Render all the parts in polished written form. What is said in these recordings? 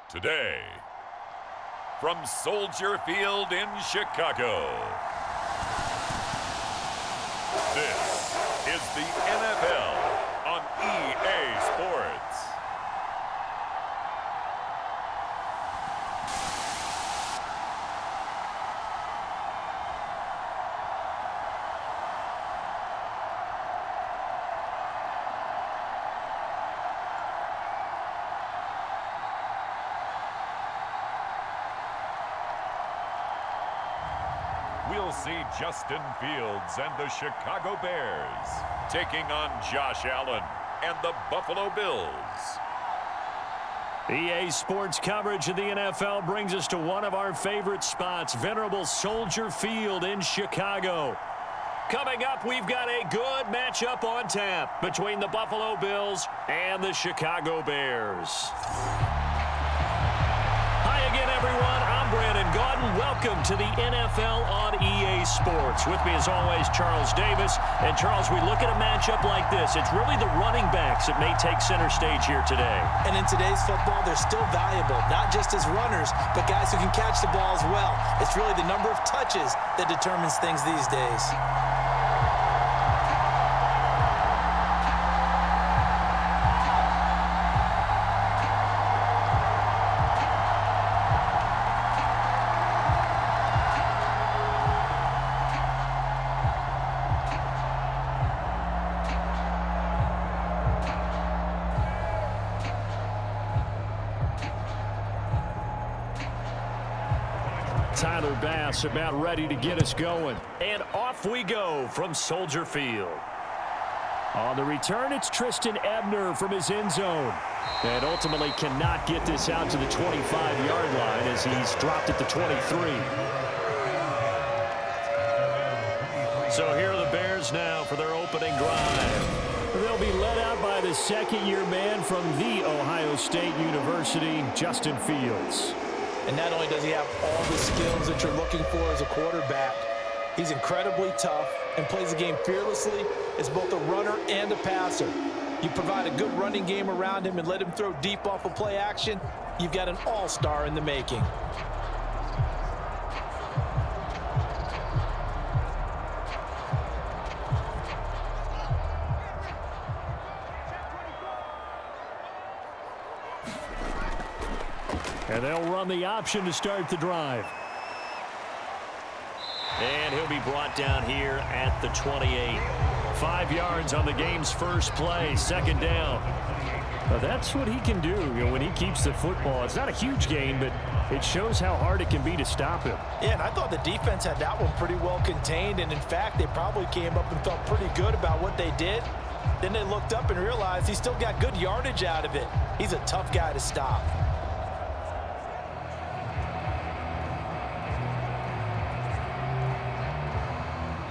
Today, from Soldier Field in Chicago, this is the NFL on EA Sports. We'll see Justin Fields and the Chicago Bears taking on Josh Allen and the Buffalo Bills. EA Sports coverage of the NFL brings us to one of our favorite spots, venerable Soldier Field in Chicago. Coming up, we've got a good matchup on tap between the Buffalo Bills and the Chicago Bears. Hi again, everyone. I'm Brandon Gaudin. Welcome to the NFL on EA Sports. With me, as always, Charles Davis. And, Charles, we look at a matchup like this. It's really the running backs that may take center stage here today. And in today's football, they're still valuable, not just as runners, but guys who can catch the ball as well. It's really the number of touches that determines things these days. Tyler Bass about ready to get us going. And off we go from Soldier Field. On the return, it's Tristan Ebner from his end zone. And ultimately cannot get this out to the 25-yard line as he's dropped at the 23. So here are the Bears now for their opening drive. They'll be led out by the second-year man from The Ohio State University, Justin Fields. And not only does he have all the skills that you're looking for as a quarterback, he's incredibly tough and plays the game fearlessly as both a runner and a passer. You provide a good running game around him and let him throw deep off of play action, you've got an all-star in the making. And they'll run the option to start the drive. And he'll be brought down here at the 28. 5 yards on the game's first play, second down. Now that's what he can do, when he keeps the football. It's not a huge gain, but it shows how hard it can be to stop him. Yeah, and I thought the defense had that one pretty well contained, and in fact, they probably came up and felt pretty good about what they did. Then they looked up and realized he still got good yardage out of it. He's a tough guy to stop.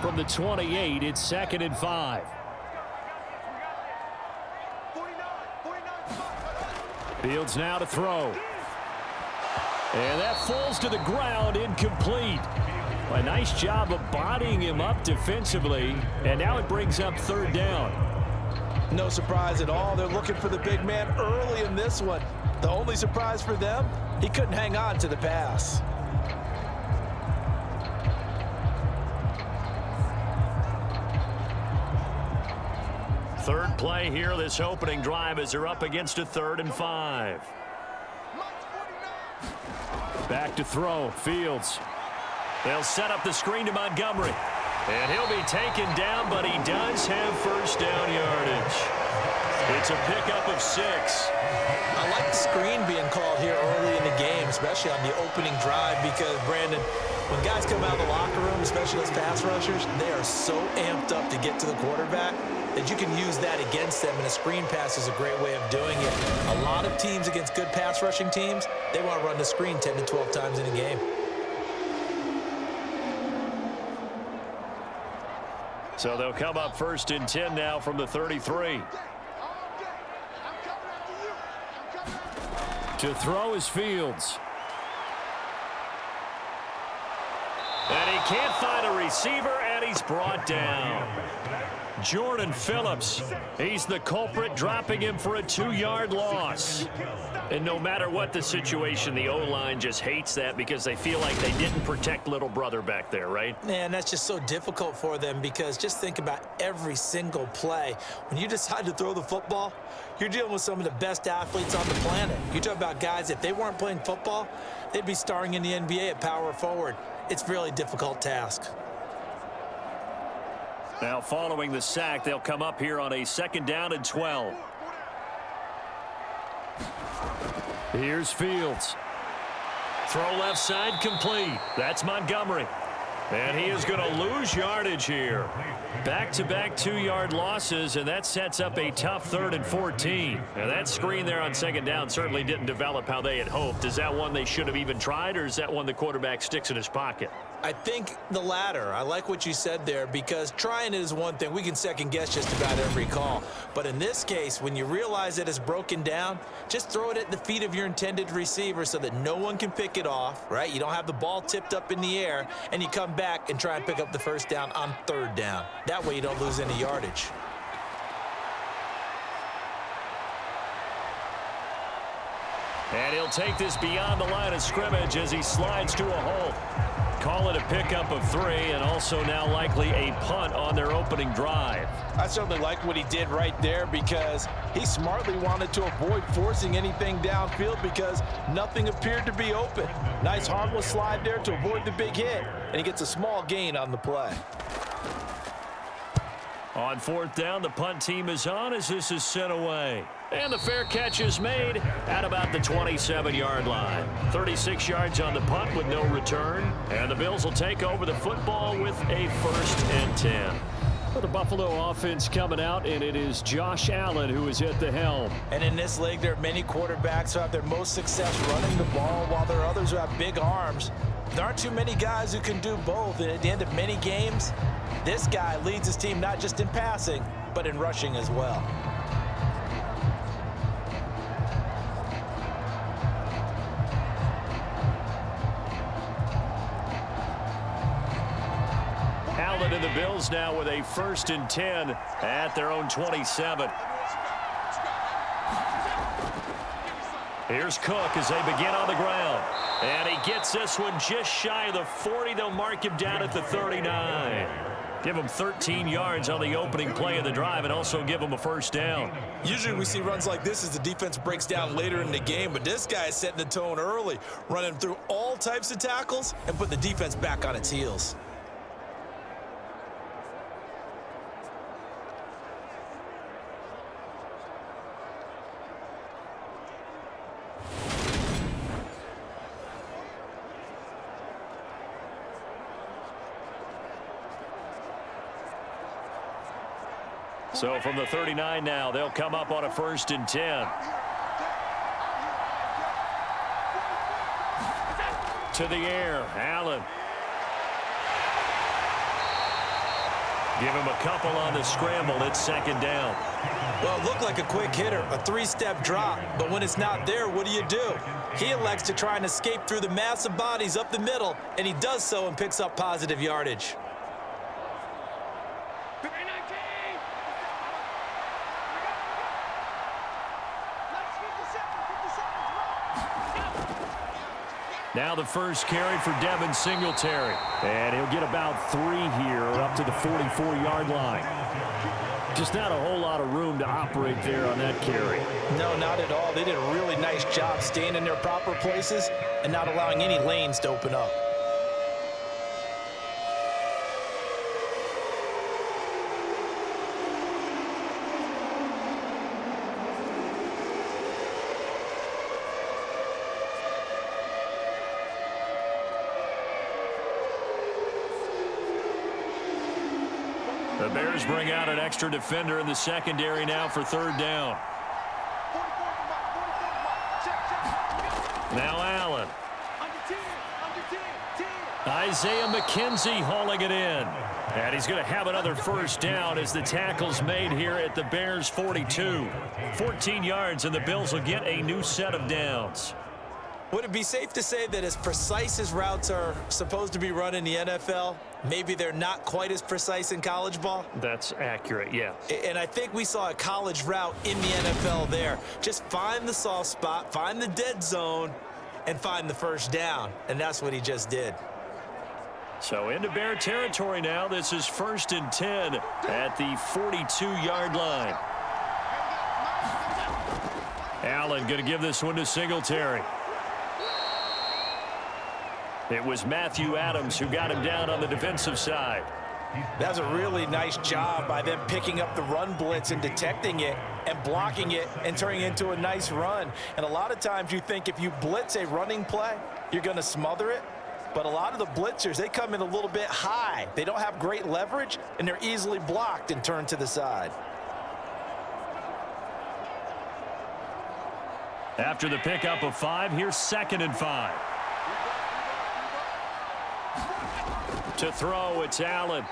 From the 28, it's 2nd and 5. Fields now to throw. And that falls to the ground, incomplete. A nice job of bodying him up defensively, and now it brings up third down. No surprise at all. They're looking for the big man early in this one. The only surprise for them, he couldn't hang on to the pass. Third play here, this opening drive, as they're up against a 3rd and 5. Back to throw, Fields. They'll set up the screen to Montgomery. And he'll be taken down, but he does have first down yardage. It's a pickup of 6. I like the screen being called here early in the game, especially on the opening drive, because, Brandon, when guys come out of the locker room, especially those pass rushers, they are so amped up to get to the quarterback that you can use that against them, and a screen pass is a great way of doing it. A lot of teams against good pass rushing teams, they want to run the screen 10 to 12 times in a game. So they'll come up 1st and 10 now from the 33. To throw is Fields. And he can't find a receiver, and he's brought down. Jordan Phillips, he's the culprit, dropping him for a 2-yard loss. And no matter what the situation, the O-line just hates that because they feel like they didn't protect little brother back there, right? Man, that's just so difficult for them because just think about every single play. When you decide to throw the football, you're dealing with some of the best athletes on the planet. You talk about guys, if they weren't playing football, they'd be starring in the NBA at power forward. It's a really difficult task. Now, following the sack, they'll come up here on a 2nd down and 12. Here's Fields. Throw left side complete. That's Montgomery. And he is going to lose yardage here. Back-to-back 2-yard losses, and that sets up a tough 3rd and 14. And that screen there on 2nd down certainly didn't develop how they had hoped. Is that one they should have even tried, or is that one the quarterback sticks in his pocket? I think the latter. I like what you said there because trying it is one thing. We can second-guess just about every call. But in this case, when you realize that it's broken down, just throw it at the feet of your intended receiver so that no one can pick it off, right? You don't have the ball tipped up in the air, and you come back and try and pick up the 1st down on 3rd down. That way you don't lose any yardage. And he'll take this beyond the line of scrimmage as he slides to a hole. Call it a pickup of 3, and also now likely a punt on their opening drive. I certainly like what he did right there because he smartly wanted to avoid forcing anything downfield because nothing appeared to be open. Nice harmless slide there to avoid the big hit, and he gets a small gain on the play. On 4th down, the punt team is on as this is sent away. And the fair catch is made at about the 27-yard line. 36 yards on the punt with no return. And the Bills will take over the football with a 1st and 10. For the Buffalo offense coming out, and it is Josh Allen who is at the helm. And in this league, there are many quarterbacks who have their most success running the ball while there are others who have big arms. There aren't too many guys who can do both. And at the end of many games, this guy leads his team not just in passing, but in rushing as well. Allen and the Bills now with a 1st and 10 at their own 27. Here's Cook as they begin on the ground. And he gets this one just shy of the 40. They'll mark him down at the 39. Give him 13 yards on the opening play of the drive and also give him a 1st down. Usually we see runs like this as the defense breaks down later in the game, but this guy is setting the tone early, running through all types of tackles and put the defense back on its heels. So from the 39 now, they'll come up on a 1st and 10. To the air, Allen. Give him a couple on the scramble. It's 2nd down. Well, it looked like a quick hitter, a 3-step drop, but when it's not there, what do? He elects to try and escape through the massive bodies up the middle, and he does so and picks up positive yardage. Now the first carry for Devin Singletary. And he'll get about 3 here up to the 44-yard line. Just not a whole lot of room to operate there on that carry. No, not at all. They did a really nice job staying in their proper places and not allowing any lanes to open up. The Bears bring out an extra defender in the secondary now for 3rd down. Now Allen. Isaiah McKenzie hauling it in. And he's going to have another 1st down as the tackle's made here at the Bears' 42. 14 yards, and the Bills will get a new set of downs. Would it be safe to say that as precise as routes are supposed to be run in the NFL, maybe they're not quite as precise in college ball? That's accurate, yeah. And I think we saw a college route in the NFL there. Just find the soft spot, find the dead zone, and find the first down. And that's what he just did. So into Bear territory now. This is 1st and 10 at the 42-yard line. Allen going to give this one to Singletary. It was Matthew Adams who got him down on the defensive side. That's a really nice job by them picking up the run blitz and detecting it and blocking it and turning it into a nice run. And a lot of times you think if you blitz a running play, you're going to smother it. But a lot of the blitzers, they come in a little bit high. They don't have great leverage, and they're easily blocked and turned to the side. After the pickup of 5, here's 2nd and 5. To throw, it's Allen.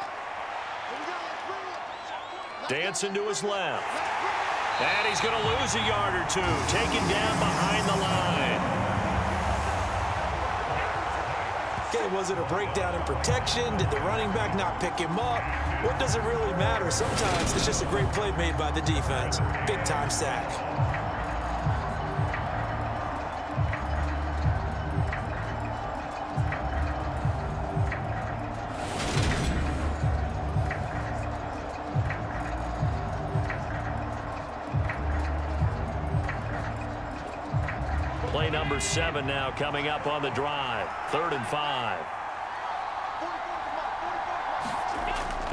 Dancing to his left. And he's going to lose a yard or 2. Taken down behind the line. Okay, was it a breakdown in protection? Did the running back not pick him up? What does it really matter? Sometimes it's just a great play made by the defense. Big-time sack. Play number 7 now coming up on the drive. 3rd and 5.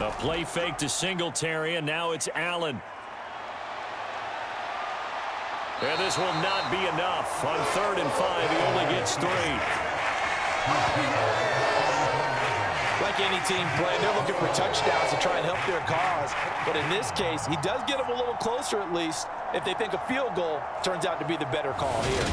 A play fake to Singletary, and now it's Allen. And this will not be enough. On 3rd and 5, he only gets 3. Like any team playing, they're looking for touchdowns to try and help their cause. But in this case, he does get them a little closer at least if they think a field goal turns out to be the better call here.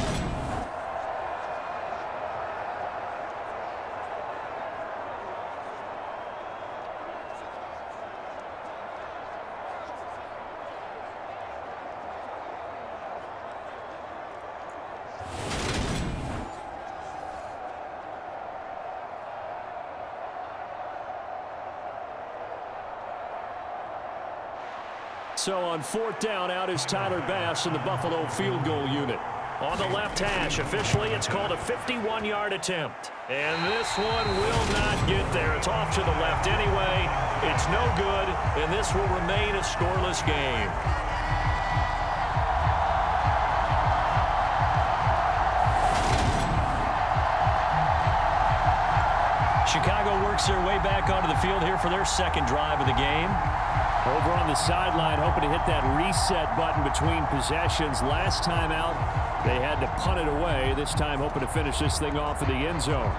So on 4th down, out is Tyler Bass in the Buffalo field goal unit. On the left hash, officially it's called a 51-yard attempt. And this one will not get there. It's off to the left anyway. It's no good, and this will remain a scoreless game. Chicago works their way back onto the field here for their 2nd drive of the game. Over on the sideline, hoping to hit that reset button between possessions. Last time out, they had to punt it away. This time, hoping to finish this thing off in the end zone.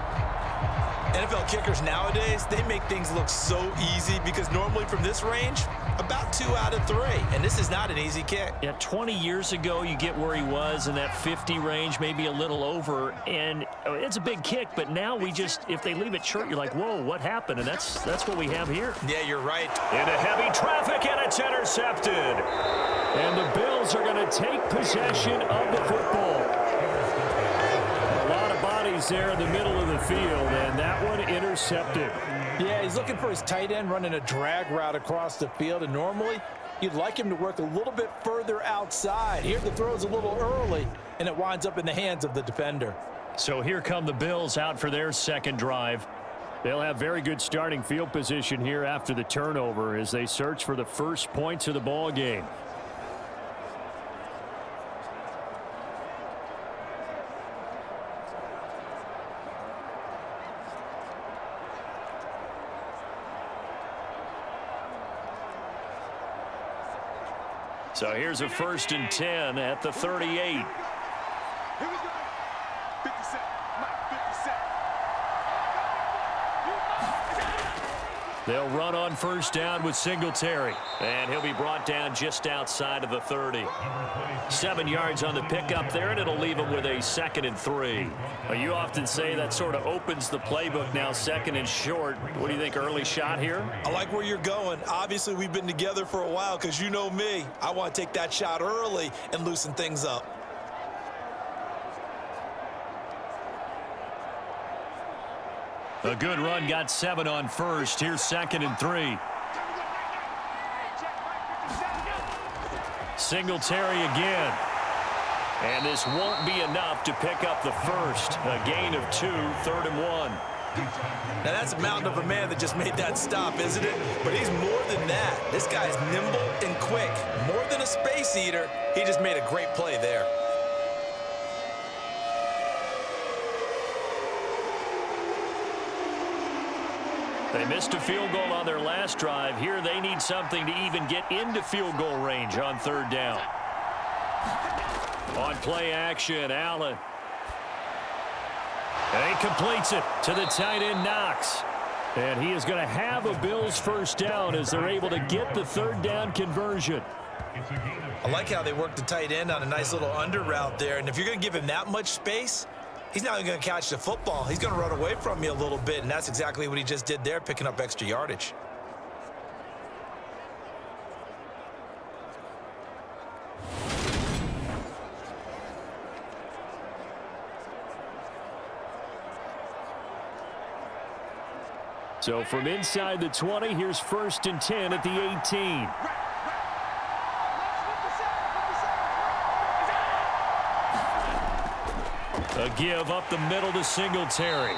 NFL kickers nowadays, they make things look so easy because normally from this range, about 2 out of 3. And this is not an easy kick. Yeah, 20 years ago, you get where he was in that 50 range, maybe a little over. And it's a big kick, but now we just, if they leave it short, you're like, whoa, what happened? And that's what we have here. Yeah, you're right. Into heavy traffic, and it's intercepted. And the Bills are going to take possession of the football. A lot of bodies there in the middle of the field, and that one intercepted. Yeah, he's looking for his tight end running a drag route across the field, and normally you'd like him to work a little bit further outside. Here the throw's a little early, and it winds up in the hands of the defender. So here come the Bills out for their 2nd drive. They'll have very good starting field position here after the turnover as they search for the first points of the ball game. So here's a 1st and 10 at the 38. Here we go. 50 Cent. Mike, 50 Cent. They'll run on 1st down with Singletary. And he'll be brought down just outside of the 30. 7 yards on the pickup there, and it'll leave him with a 2nd and 3. Well, you often say that sort of opens the playbook now, 2nd and short. What do you think, early shot here? I like where you're going. Obviously, we've been together for a while because you know me. I want to take that shot early and loosen things up. A good run, got 7 on first. Here's 2nd and 3. Singletary again. And this won't be enough to pick up the first. A gain of 2, 3rd and 1. Now that's a mountain of a man that just made that stop, isn't it? But he's more than that. This guy's nimble and quick. More than a space eater, he just made a great play there. They missed a field goal on their last drive. Here they need something to even get into field goal range on 3rd down. On play action, Allen. And he completes it to the tight end, Knox. And he is going to have a Bills first down as they're able to get the 3rd down conversion. I like how they worked the tight end on a nice little under route there. And if you're going to give him that much space, he's not going to catch the football. He's going to run away from you a little bit, and that's exactly what he just did there, picking up extra yardage. So from inside the 20, here's 1st and 10 at the 18. A give up the middle to Singletary.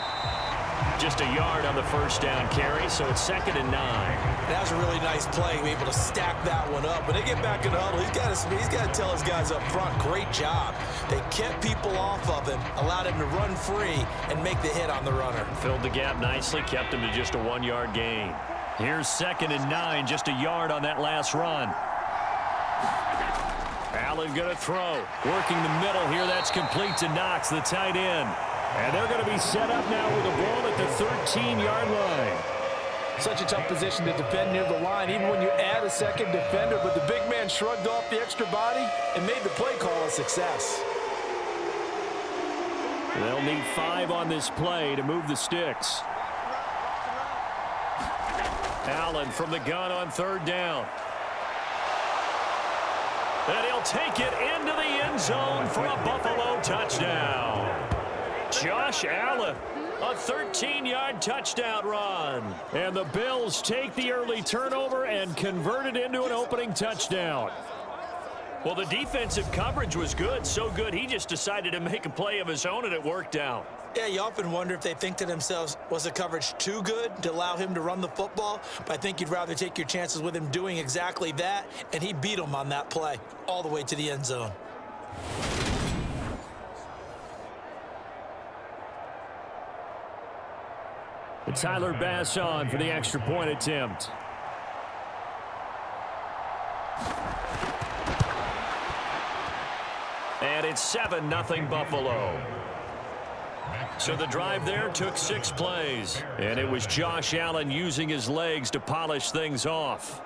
Just a yard on the first down carry, so it's 2nd and 9. That was a really nice play, able to stack that one up. When they get back in the huddle, he's got to tell his guys up front, great job. They kept people off of him, allowed him to run free and make the hit on the runner. Filled the gap nicely, kept him to just a 1-yard gain. Here's 2nd and 9, just a yard on that last run. Allen going to throw. Working the middle here. That's complete to Knox, the tight end. And they're going to be set up now with the ball at the 13-yard line. Such a tough position to defend near the line, even when you add a second defender. But the big man shrugged off the extra body and made the play call a success. They'll need 5 on this play to move the sticks. Allen from the gun on 3rd down. And he'll take it into the end zone for a Buffalo touchdown. Josh Allen, a 13-yard touchdown run. And the Bills take the early turnover and convert it into an opening touchdown. Well, the defensive coverage was good, so good he just decided to make a play of his own, and it worked out. Yeah, you often wonder if they think to themselves, was the coverage too good to allow him to run the football? But I think you'd rather take your chances with him doing exactly that, and he beat him on that play all the way to the end zone. Tyler Bass on for the extra point attempt. And it's 7-0 Buffalo. So the drive there took 6 plays. And it was Josh Allen using his legs to polish things off.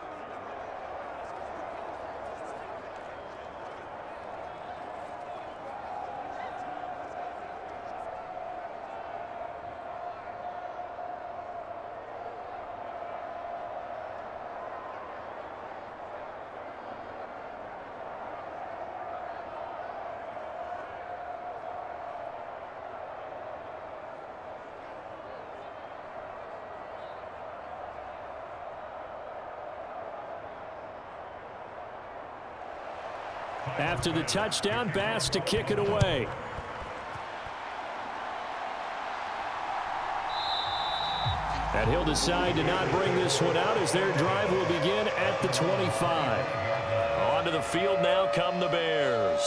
After the touchdown, Bass to kick it away. And he'll decide to not bring this one out as their drive will begin at the 25. Onto the field now come the Bears.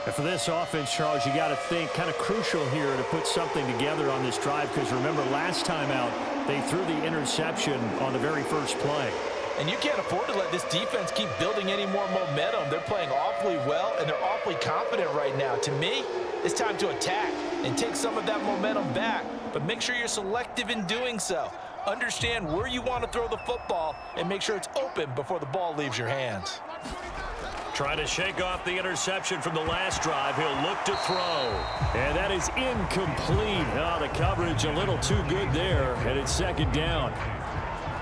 And for this offense, Charles, you got to think kind of crucial here to put something together on this drive, because remember last time out they threw the interception on the very first play. And you can't afford to let this defense keep building any more momentum. They're playing awfully well, and they're awfully confident right now. To me, it's time to attack and take some of that momentum back, but make sure you're selective in doing so. Understand where you want to throw the football and make sure it's open before the ball leaves your hands. Trying to shake off the interception from the last drive. He'll look to throw. And that is incomplete. Oh, the coverage a little too good there, and it's 2nd down.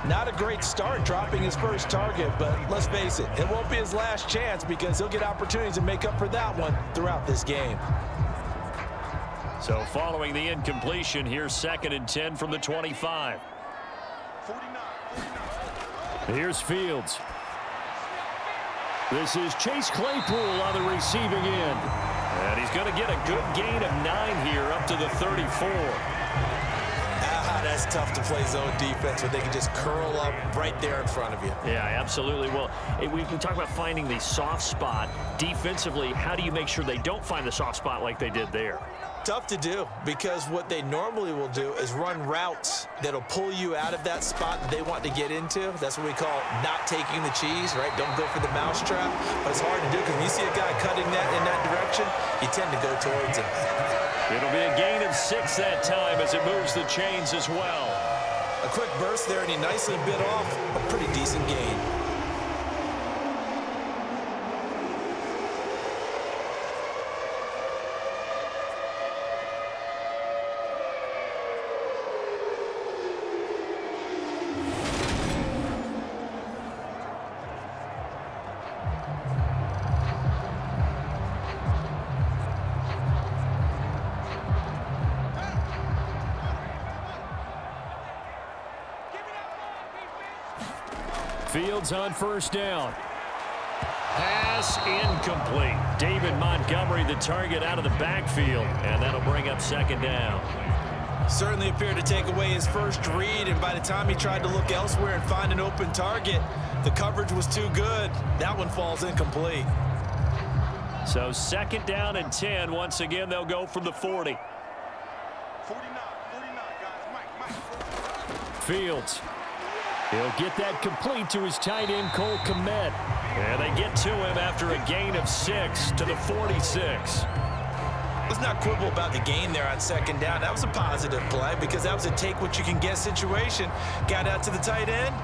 Not a great start dropping his first target, but let's face it, it won't be his last chance because he'll get opportunities to make up for that one throughout this game. So following the incompletion, here's 2nd and 10 from the 25. 49. Here's Fields. This is Chase Claypool on the receiving end. And he's going to get a good gain of 9 here up to the 34. That's tough to play zone defense when they can just curl up right there in front of you. Yeah, absolutely. Well, we can talk about finding the soft spot. Defensively, how do you make sure they don't find the soft spot like they did there? Tough to do, because what they normally will do is run routes that'll pull you out of that spot that they want to get into. That's what we call not taking the cheese, right? Don't go for the mousetrap. But it's hard to do because when you see a guy cutting that in that direction, you tend to go towards him. It'll be a gain of 6 that time as it moves the chains as well. A quick burst there, and he nicely bit off a pretty decent gain. Fields on 1st down. Pass incomplete. David Montgomery, the target, out of the backfield, and that'll bring up 2nd down. Certainly appeared to take away his first read, and by the time he tried to look elsewhere and find an open target, the coverage was too good. That one falls incomplete. So 2nd down and 10. Once again, they'll go from the 40. 49, guys. Mike. Fields. He'll get that complete to his tight end, Cole Kmet. And they get to him after a gain of 6 to the 46. Let's not quibble about the gain there on 2nd down. That was a positive play because that was a take-what-you-can-get situation. Got out to the tight end.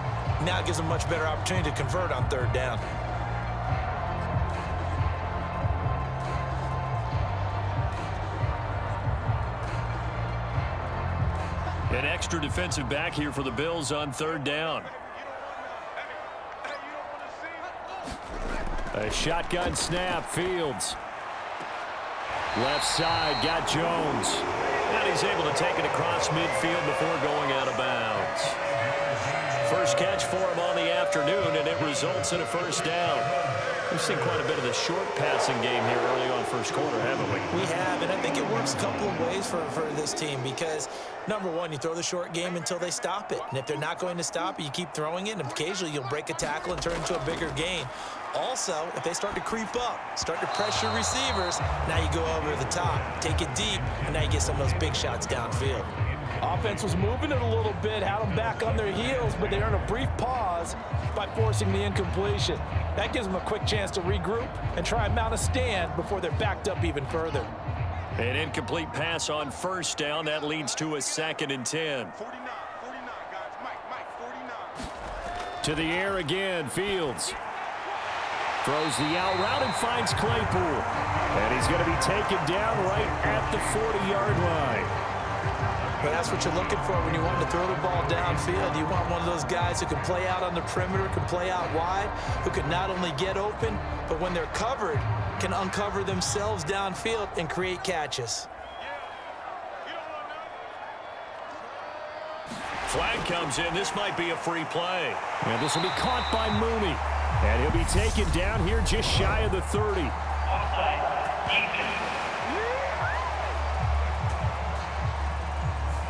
Now it gives him a much better opportunity to convert on 3rd down. An extra defensive back here for the Bills on 3rd down. A shotgun snap, Fields. Left side, got Jones. And he's able to take it across midfield before going out of bounds. First catch for him on the afternoon, and it results in a 1st down. We've seen quite a bit of the short passing game here early on 1st quarter, haven't we? We have, and I think it works a couple of ways for this team because, number one, you throw the short game until they stop it. And if they're not going to stop it, you keep throwing it, and occasionally you'll break a tackle and turn it into a bigger gain. Also, if they start to creep up, start to pressure receivers, now you go over the top, take it deep, and now you get some of those big shots downfield. Offense was moving it a little bit, had them back on their heels, but they earned a brief pause by forcing the incompletion. That gives them a quick chance to regroup and try and mount a stand before they're backed up even further. An incomplete pass on 1st down. That leads to a 2nd and 10. 49, guys. Mike, 49. To the air again, Fields. Throws the out route and finds Claypool. And he's going to be taken down right at the 40-yard line. But that's what you're looking for when you want to throw the ball downfield. You want one of those guys who can play out on the perimeter, can play out wide, who can not only get open, but when they're covered, can uncover themselves downfield and create catches. Flag comes in. This might be a free play. And this will be caught by Mooney. And he'll be taken down here just shy of the 30.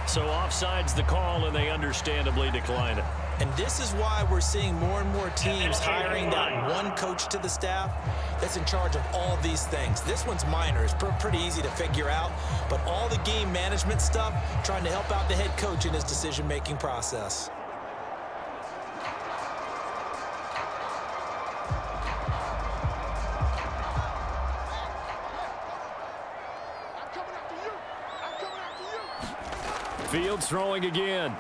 So offside's the call, and they understandably decline it. And this is why we're seeing more and more teams hiring that one coach to the staff that's in charge of all these things. This one's minor. It's pretty easy to figure out. But all the game management stuff, trying to help out the head coach in his decision-making process. Fields throwing again.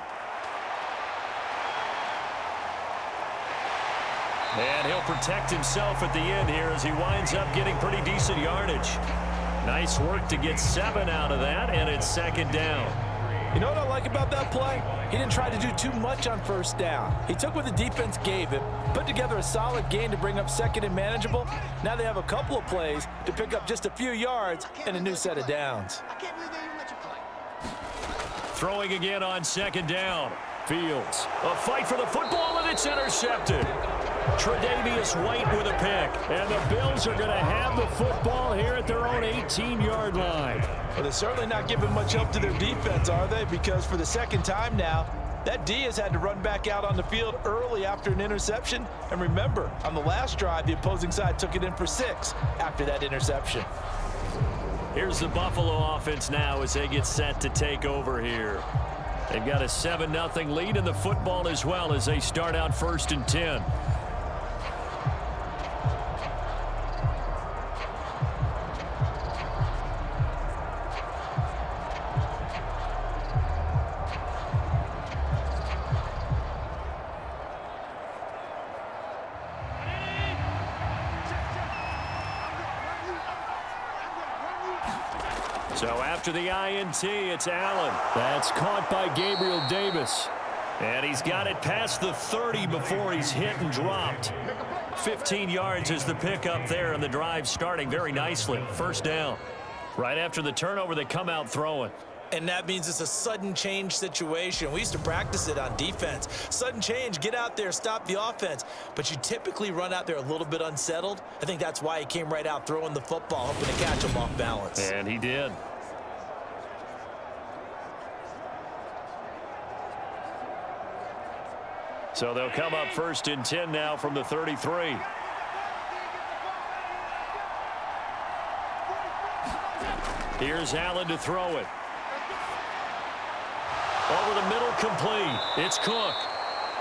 And he'll protect himself at the end here as he winds up getting pretty decent yardage. Nice work to get 7 out of that, and it's 2nd down. You know what I like about that play? He didn't try to do too much on 1st down. He took what the defense gave him, put together a solid gain to bring up 2nd and manageable. Now they have a couple of plays to pick up just a few yards and a new set of downs. I can't believe they even Throwing again on second down. Fields. A fight for the football, and it's intercepted. Tre'Davious White with a pick. And the Bills are going to have the football here at their own 18-yard line. Well, they're certainly not giving much help to their defense, are they? Because for the second time now, that D has had to run back out on the field early after an interception. And remember, on the last drive, the opposing side took it in for 6 after that interception. Here's the Buffalo offense now as they get set to take over here. They've got a 7-0 lead in the football as well as they start out 1st and 10. So after the INT, it's Allen. That's caught by Gabriel Davis. And he's got it past the 30 before he's hit and dropped. 15 yards is the pickup there, and the drive starting very nicely. 1st down. Right after the turnover, they come out throwing. And that means it's a sudden change situation. We used to practice it on defense. Sudden change, get out there, stop the offense. But you typically run out there a little bit unsettled. I think that's why he came right out throwing the football, hoping to catch him off balance. And he did. So they'll come up 1st and 10 now from the 33. Here's Allen to throw it. Over the middle, complete. It's Cook.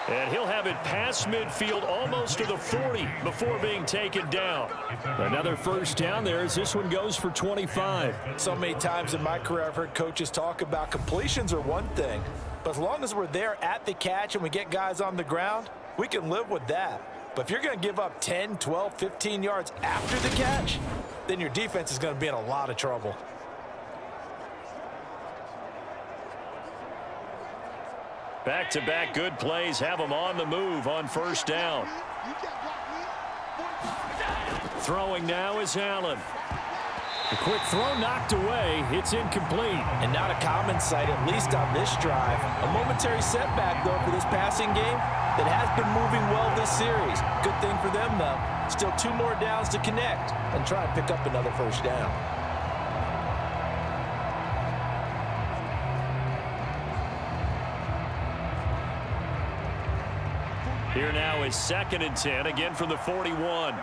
And he'll have it past midfield almost to the 40 before being taken down. Another 1st down there as this one goes for 25. So many times in my career I've heard coaches talk about completions are one thing, but as long as we're there at the catch and we get guys on the ground, we can live with that. But if you're going to give up 10, 12, 15 yards after the catch, then your defense is going to be in a lot of trouble. Back-to-back good plays have them on the move on 1st down. Throwing now is Allen. The quick throw knocked away. It's incomplete. And not a common sight, at least on this drive. A momentary setback, though, for this passing game that has been moving well this series. Good thing for them, though. Still 2 more downs to connect and try and pick up another 1st down. Here now is 2nd and 10, again from the 41.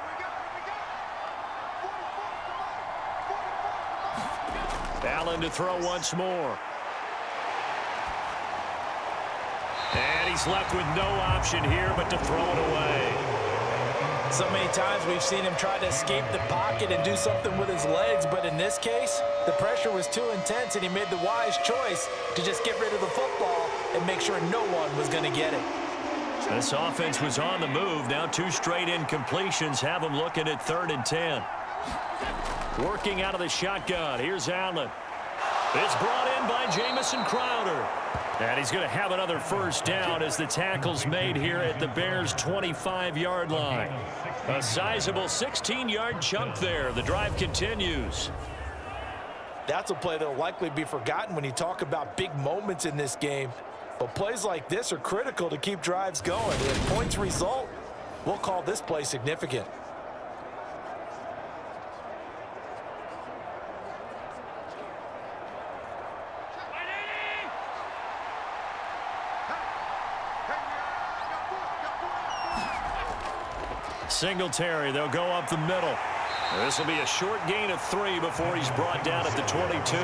Allen to throw once more. And he's left with no option here but to throw it away. So many times we've seen him try to escape the pocket and do something with his legs, but in this case, the pressure was too intense and he made the wise choice to just get rid of the football and make sure no one was going to get it. This offense was on the move. Now 2 straight incompletions have them looking at 3rd and 10. Working out of the shotgun. Here's Allen. It's brought in by Jamison Crowder. And he's going to have another 1st down as the tackle's made here at the Bears' 25-yard line. A sizable 16-yard chunk there. The drive continues. That's a play that will likely be forgotten when you talk about big moments in this game. But plays like this are critical to keep drives going. If points result, we'll call this play significant. Singletary, they'll go up the middle. This will be a short gain of 3 before he's brought down at the 22.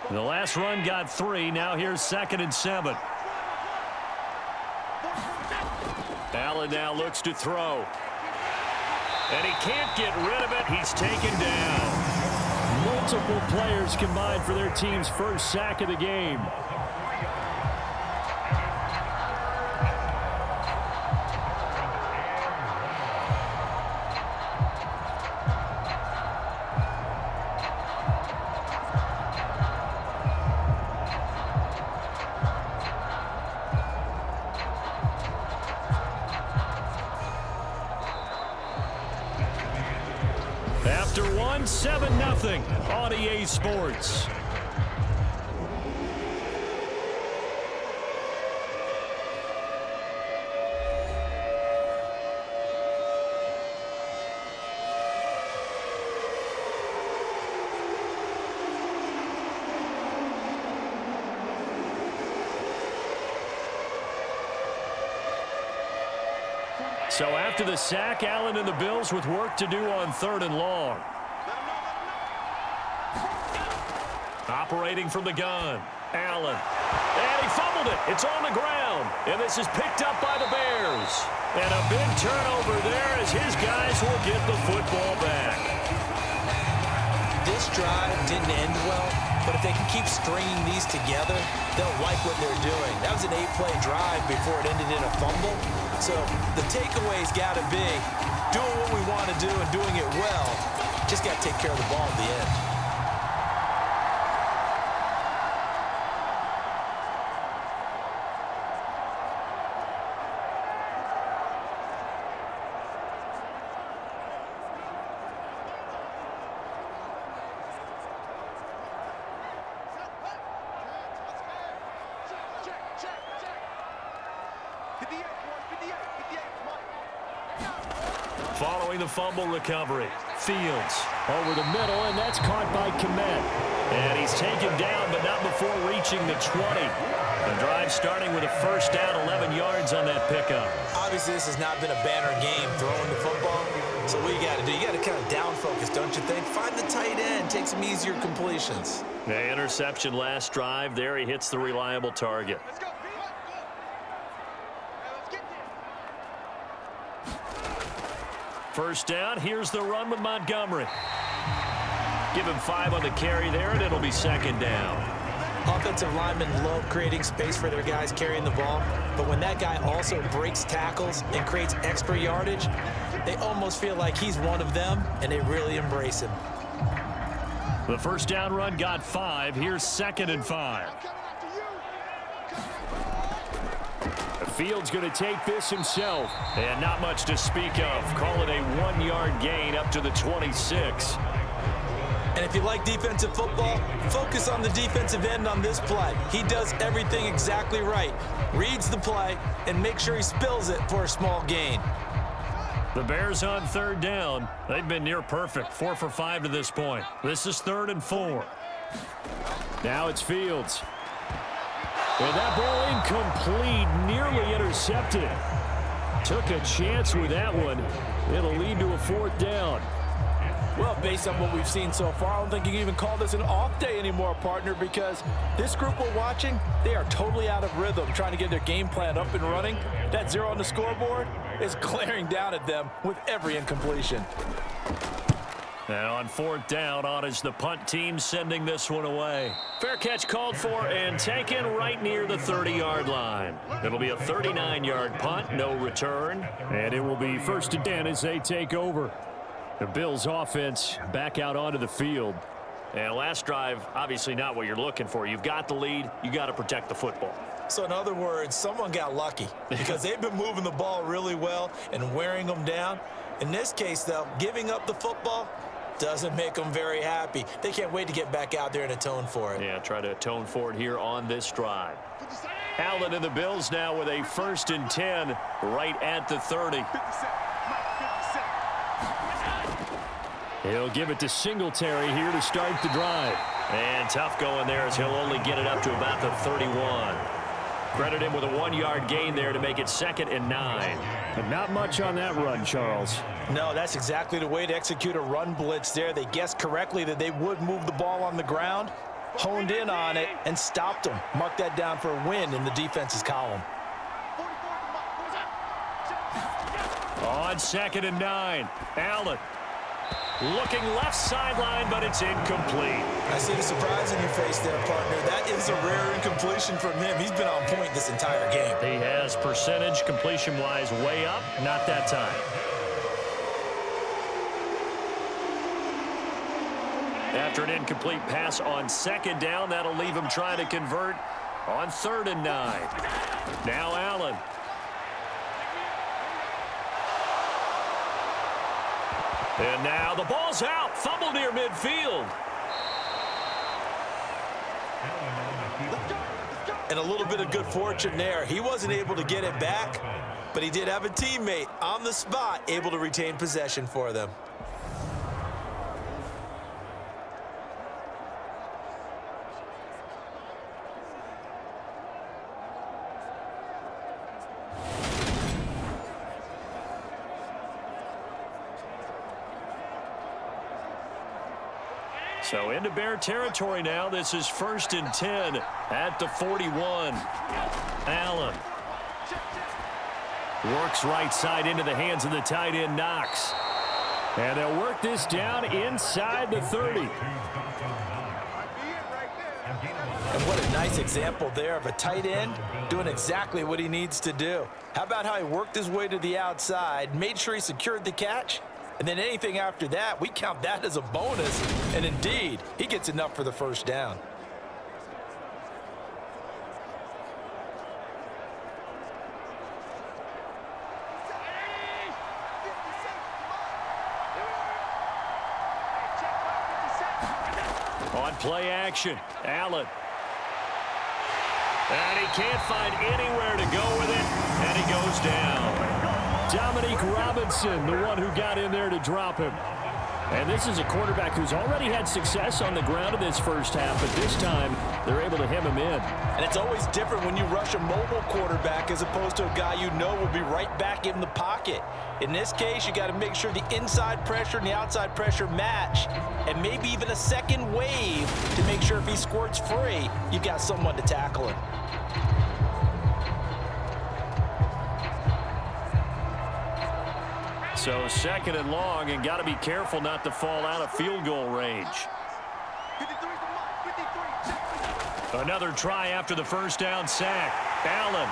The last run got 3. Now here's 2nd and 7. Allen now looks to throw. And he can't get rid of it. He's taken down. Multiple players combined for their team's 1st sack of the game. 7-0 on EA Sports. So after the sack, Allen and the Bills with work to do on 3rd and long. Operating from the gun, Allen. And he fumbled it. It's on the ground. And this is picked up by the Bears. And a big turnover there as his guys will get the football back. This drive didn't end well, but if they can keep stringing these together, they'll like what they're doing. That was an 8-play drive before it ended in a fumble. So the takeaway's got to be doing what we want to do and doing it well. Just got to take care of the ball at the end. Following the fumble recovery, Fields over the middle, and that's caught by Kmet. And he's taken down, but not before reaching the 20. The drive starting with a first down, 11 yards on that pickup. Obviously, this has not been a banner game throwing the football. So what you got to do, you got to kind of down focus, don't you think? Find the tight end, take some easier completions. The interception last drive. There he hits the reliable target. Let's go. First down, here's the run with Montgomery. Give him 5 on the carry there, and it'll be 2nd down. Offensive linemen love creating space for their guys carrying the ball, but when that guy also breaks tackles and creates extra yardage, they almost feel like he's one of them, and they really embrace him. The first down run got 5. Here's 2nd and 5. Fields going to take this himself. And not much to speak of. Call it a 1-yard gain up to the 26. And if you like defensive football, focus on the defensive end on this play. He does everything exactly right. Reads the play and makes sure he spills it for a small gain. The Bears on 3rd down. They've been near perfect. 4 for 5 to this point. This is 3rd and 4. Now it's Fields. And that ball incomplete, nearly intercepted. Took a chance with that one. It'll lead to a 4th down. Well, based on what we've seen so far, I don't think you can even call this an off day anymore, partner, because this group we're watching, they are totally out of rhythm, trying to get their game plan up and running. That 0 on the scoreboard is glaring down at them with every incompletion. And on 4th down, on is the punt team sending this one away. Fair catch called for and taken right near the 30-yard line. It'll be a 39-yard punt, no return. And it will be 1st and 10 as they take over. The Bills offense back out onto the field. And last drive, obviously not what you're looking for. You've got the lead. You got to protect the football. So in other words, someone got lucky because they've been moving the ball really well and wearing them down. In this case, though, giving up the football doesn't make them very happy. They can't wait to get back out there and atone for it. Yeah, try to atone for it here on this drive. Allen and the Bills now with a 1st and 10 right at the 30. He'll give it to Singletary here to start the drive. And tough going there as he'll only get it up to about the 31. Credit him with a 1-yard gain there to make it 2nd and 9. But not much on that run, Charles. No, that's exactly the way to execute a run blitz there. They guessed correctly that they would move the ball on the ground, honed in on it, and stopped them. Mark that down for a win in the defense's column. On 2nd and 9, Allen. Looking left sideline, but it's incomplete. I see the surprise in your face there, partner. That is a rare incompletion from him. He's been on point this entire game. He has percentage completion-wise way up. Not that time. After an incomplete pass on 2nd down, that'll leave him trying to convert on 3rd and 9. Now Allen. And now the ball's out. Fumble near midfield. And a little bit of good fortune there. He wasn't able to get it back, but he did have a teammate on the spot able to retain possession for them. So into Bear territory now. This is 1st and 10 at the 41. Allen works right side into the hands of the tight end, Knox. And they'll work this down inside the 30. And what a nice example there of a tight end doing exactly what he needs to do. How about how he worked his way to the outside, made sure he secured the catch, and then anything after that, we count that as a bonus. And indeed, he gets enough for the first down. On play action, Allen. And he can't find anywhere to go with it, and he goes down. Dominique Robinson, the one who got in there to drop him. And this is a quarterback who's already had success on the ground in this first half, but this time they're able to hem him in. And it's always different when you rush a mobile quarterback as opposed to a guy you know will be right back in the pocket. In this case, you got to make sure the inside pressure and the outside pressure match, and maybe even a second wave to make sure if he squirts free, you've got someone to tackle him. So 2nd and long, and got to be careful not to fall out of field goal range. Another try after the first down sack. Allen.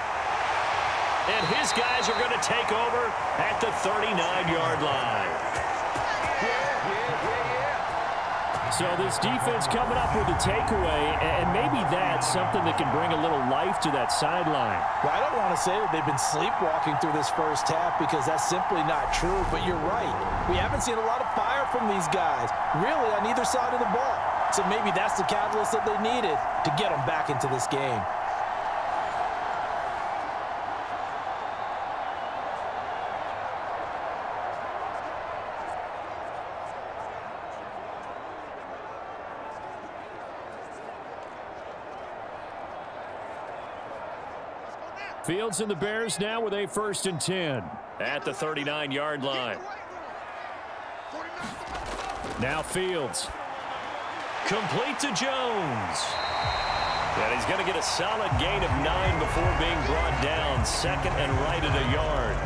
And his guys are going to take over at the 39-yard line. So this defense coming up with a takeaway, and maybe that's something that can bring a little life to that sideline. Well, I don't want to say that they've been sleepwalking through this first half because that's simply not true, but you're right. We haven't seen a lot of fire from these guys, really, on either side of the ball. So maybe that's the catalyst that they needed to get them back into this game. Fields and the Bears now with a 1st and 10 at the 39-yard line. Now Fields. Complete to Jones. And he's going to get a solid gain of 9 before being brought down. 2nd and right at a yard.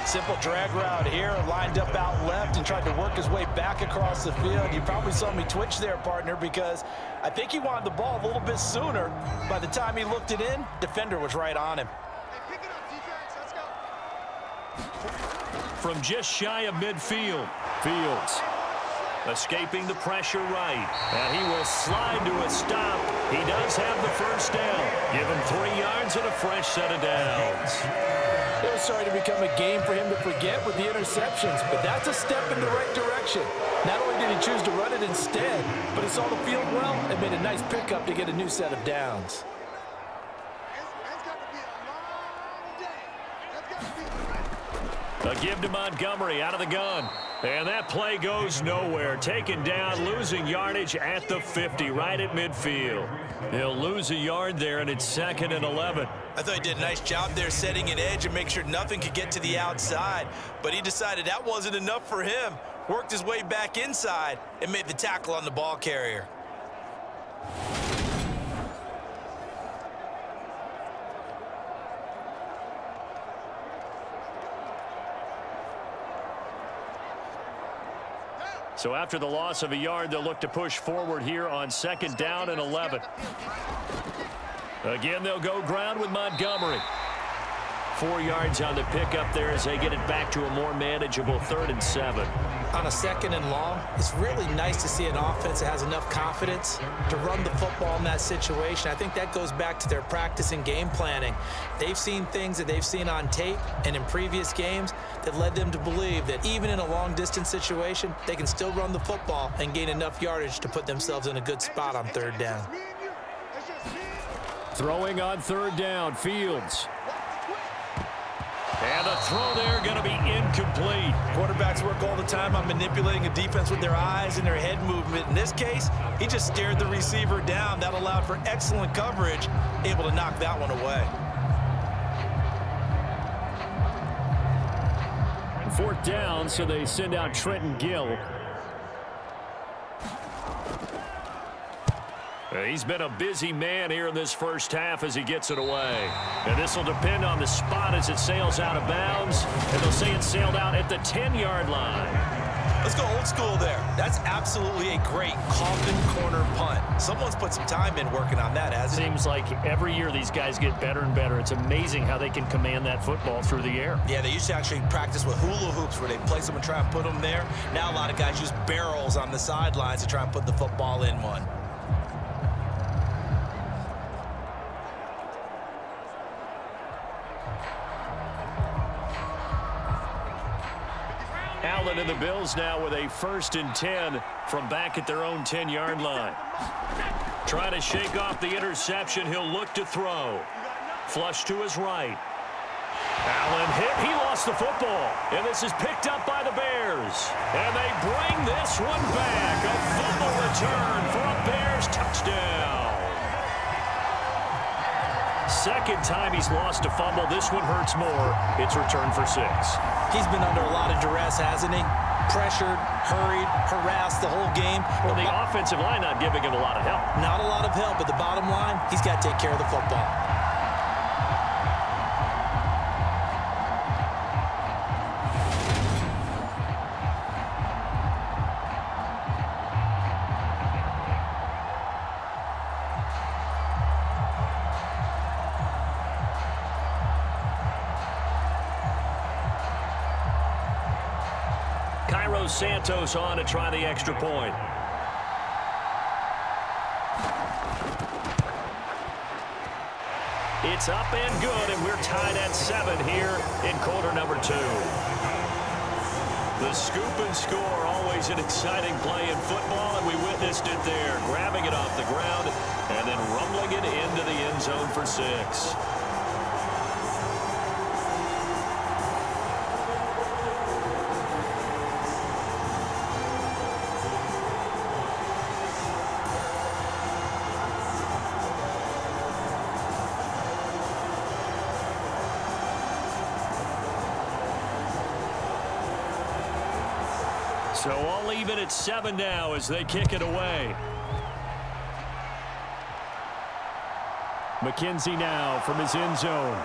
Simple drag route here, lined up out left and tried to work his way back across the field. You probably saw me twitch there, partner, because I think he wanted the ball a little bit sooner. By the time he looked it in, defender was right on him. From just shy of midfield, Fields escaping the pressure right. And he will slide to a stop. He does have the first down. Give him 3 yards and a fresh set of downs. It was starting to become a game for him to forget with the interceptions, but that's a step in the right direction. Not only did he choose to run it instead, but he saw the field well and made a nice pickup to get a new set of downs. A give to Montgomery out of the gun. And that play goes nowhere. Taken down, losing yardage at the 50, right at midfield. He'll lose a yard there, and it's 2nd and 11. I thought he did a nice job there setting an edge and make sure nothing could get to the outside. But he decided that wasn't enough for him. Worked his way back inside and made the tackle on the ball carrier. So after the loss of a yard, they'll look to push forward here on 2nd down and 11. Again, they'll go ground with Montgomery. 4 yards on the pickup there as they get it back to a more manageable 3rd and 7. on a 2nd and long, it's really nice to see an offense that has enough confidence to run the football in that situation. I think that goes back to their practice and game planning. They've seen things that they've seen on tape and in previous games that led them to believe that even in a long-distance situation, they can still run the football and gain enough yardage to put themselves in a good spot on 3rd down. Throwing on 3rd down, Fields. And the throw there going to be incomplete. Quarterbacks work all the time on manipulating a defense with their eyes and their head movement. In this case, he just stared the receiver down. That allowed for excellent coverage, able to knock that one away. 4th down, so they send out Trenton Gill. He's been a busy man here in this first half as he gets it away. And this will depend on the spot as it sails out of bounds. And they'll say it sailed out at the 10-yard line. Let's go old school there. That's absolutely a great coffin corner punt. Someone's put some time in working on that, hasn't it? Seems like every year these guys get better and better. It's amazing how they can command that football through the air. Yeah, they used to actually practice with hula hoops where they place them and try and put them there. Now a lot of guys use barrels on the sidelines to try and put the football in one. Allen and the Bills now with a 1st and 10 from back at their own 10-yard line. Trying to shake off the interception. He'll look to throw. Flush to his right. Allen hit. He lost the football. And this is picked up by the Bears. And they bring this one back. A fumble return for a Bears touchdown. 2nd time he's lost a fumble. This one hurts more. It's returned for 6. He's been under a lot of duress, hasn't he? Pressured, hurried, harassed the whole game. Well, the offensive line not giving him a lot of help. Not a lot of help, but the bottom line, he's got to take care of the football. Santos on to try the extra point. It's up and good, and we're tied at 7 here in quarter number 2. The scoop and score, always an exciting play in football, and we witnessed it there, grabbing it off the ground and then rumbling it into the end zone for 6. So all even at 7 now as they kick it away. McKenzie now from his end zone.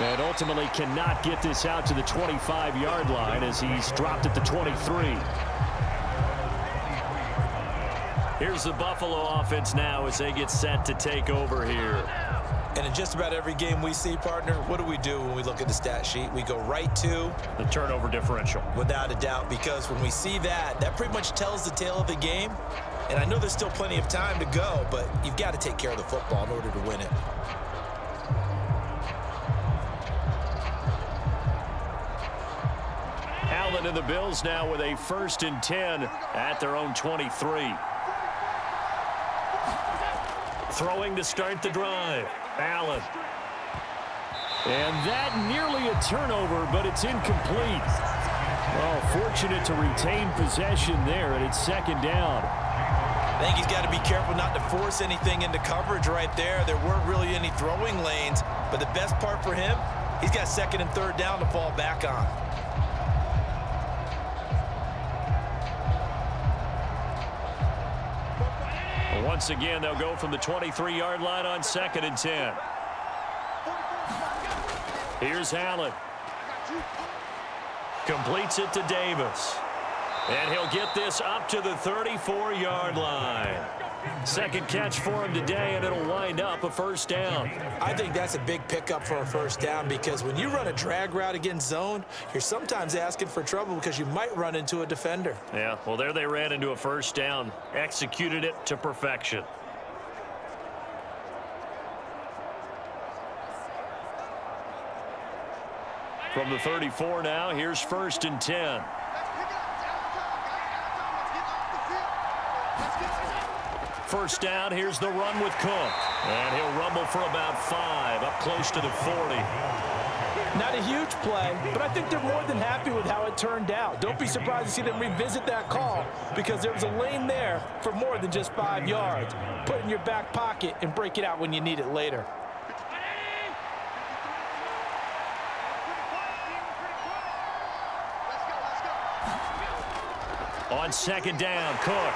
And ultimately cannot get this out to the 25-yard line as he's dropped at the 23. Here's the Buffalo offense now as they get set to take over here. And in just about every game we see, partner, what do we do when we look at the stat sheet? We go right to the turnover differential. Without a doubt, because when we see that, that pretty much tells the tale of the game. And I know there's still plenty of time to go, but you've got to take care of the football in order to win it. Allen and the Bills now with a 1st and 10 at their own 23. Throwing to start the drive. Allen. And that nearly a turnover, but it's incomplete. Well, fortunate to retain possession there, and it's 2nd down. I think he's got to be careful not to force anything into coverage right there. There weren't really any throwing lanes, but the best part for him, he's got 2nd and 3rd down to fall back on. Once again, they'll go from the 23-yard line on 2nd and 10. Here's Allen. Completes it to Davis. And he'll get this up to the 34-yard line. Second catch for him today, and it'll wind up a first down. I think that's a big pickup for a first down, because when you run a drag route against zone, you're sometimes asking for trouble because you might run into a defender. Yeah, well, there they ran into a first down, executed it to perfection. From the 34 now, here's 1st and 10. First down, here's the run with Cook. And he'll rumble for about 5, up close to the 40. Not a huge play, but I think they're more than happy with how it turned out. Don't be surprised to see them revisit that call, because there was a lane there for more than just 5 yards. Put it in your back pocket and break it out when you need it later. On second down, Cook.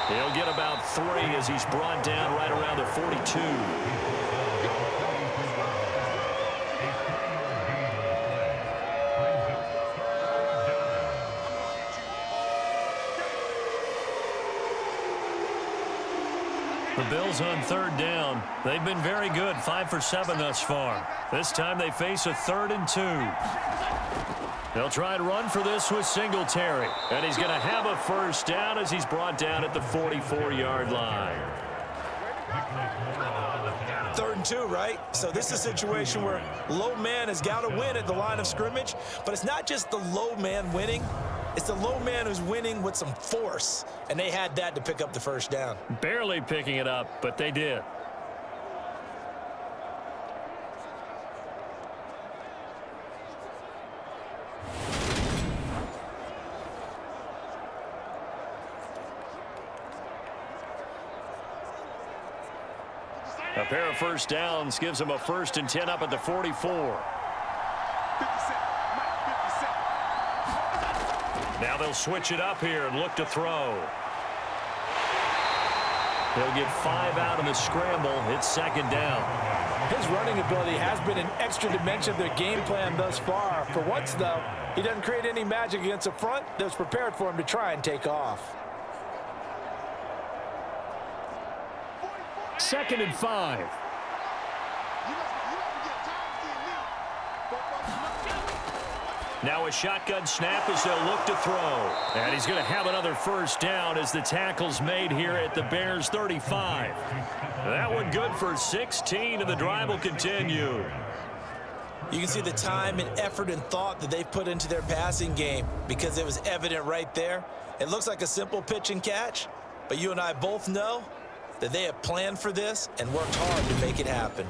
He'll get about 3 as he's brought down right around the 42. The Bills on 3rd down. They've been very good, 5 for 7 thus far. This time they face a 3rd and 2. They'll try and run for this with Singletary. And he's going to have a first down as he's brought down at the 44-yard line. 3rd and 2, right? So this is a situation where low man has got to win at the line of scrimmage. But it's not just the low man winning. It's the low man who's winning with some force. And they had that to pick up the first down. Barely picking it up, but they did. A pair of first downs gives them a 1st and 10 up at the 44. Now they'll switch it up here and look to throw. He'll get 5 out of the scramble. It's 2nd down. His running ability has been an extra dimension of their game plan thus far. For once, though, he doesn't create any magic against a front that's prepared for him to try and take off. 2nd and 5. Now a shotgun snap as they'll look to throw. And he's going to have another first down as the tackle's made here at the Bears' 35. That one good for 16, and the drive will continue. You can see the time and effort and thought that they've put into their passing game, because it was evident right there. It looks like a simple pitch and catch, but you and I both know that they have planned for this and worked hard to make it happen.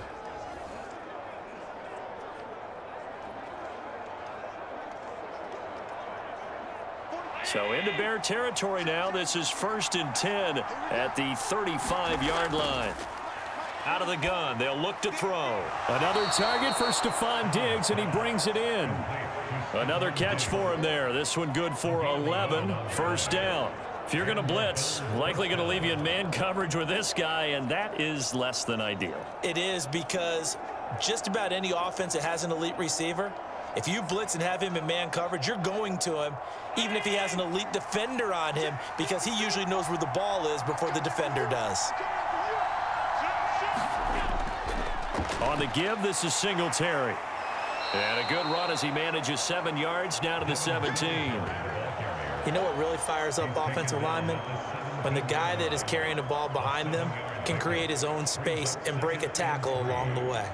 So into Bear territory now. This is 1st and 10 at the 35-yard line. Out of the gun, they'll look to throw. Another target for Stephon Diggs, and he brings it in. Another catch for him there. This one good for 11. 1st down. If you're going to blitz, likely going to leave you in man coverage with this guy, and that is less than ideal. It is, because just about any offense that has an elite receiver, if you blitz and have him in man coverage, you're going to him, even if he has an elite defender on him, because he usually knows where the ball is before the defender does. On the give, this is Singletary. And a good run as he manages 7 yards down to the 17. You know what really fires up offensive linemen? When the guy that is carrying the ball behind them can create his own space and break a tackle along the way.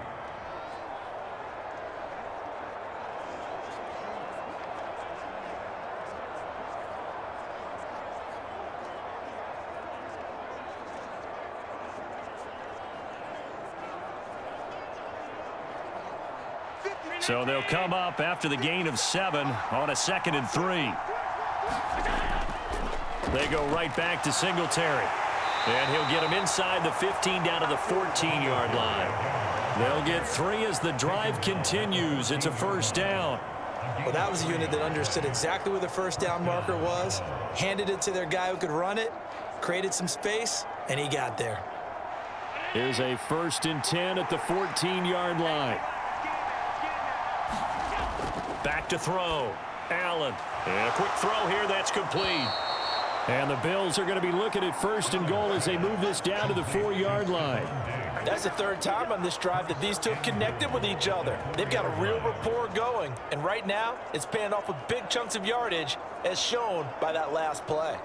So they'll come up after the gain of 7 on a 2nd and 3. They go right back to Singletary. And he'll get him inside the 15 down to the 14-yard line. They'll get 3 as the drive continues. It's a 1st down. Well, that was a unit that understood exactly where the first down marker was, handed it to their guy who could run it, created some space, and he got there. Here's a 1st and 10 at the 14-yard line. Back to throw. Allen. And a quick throw here. That's complete. And the Bills are going to be looking at 1st and goal as they move this down to the 4-yard line. That's the 3rd time on this drive that these two have connected with each other. They've got a real rapport going. And right now, it's paying off with big chunks of yardage, as shown by that last play.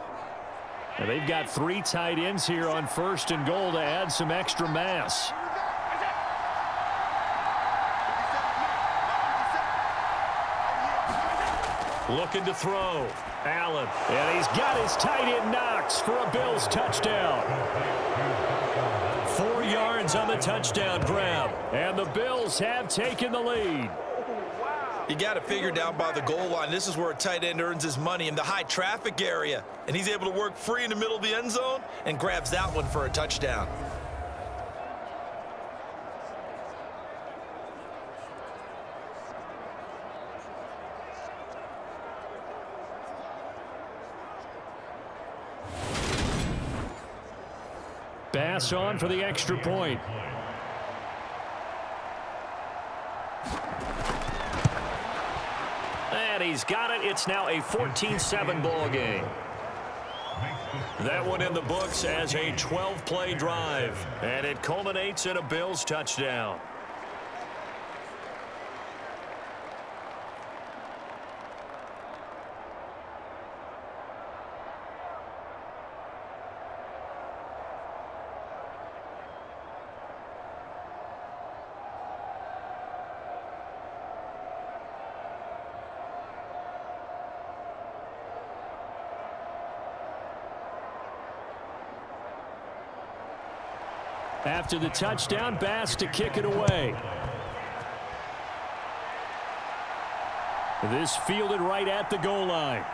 And they've got 3 tight ends here on 1st and goal to add some extra mass. Looking to throw. Allen. And he's got his tight end Knox for a Bills touchdown. 4 yards on the touchdown grab. And the Bills have taken the lead. You got to figure down by the goal line. This is where a tight end earns his money, in the high traffic area. And he's able to work free in the middle of the end zone and grabs that one for a touchdown. Bass on for the extra point. And he's got it. It's now a 14-7 ball game. That one in the books as a 12-play drive. And it culminates in a Bills touchdown. After the touchdown, Bass to kick it away. This fielded right at the goal line.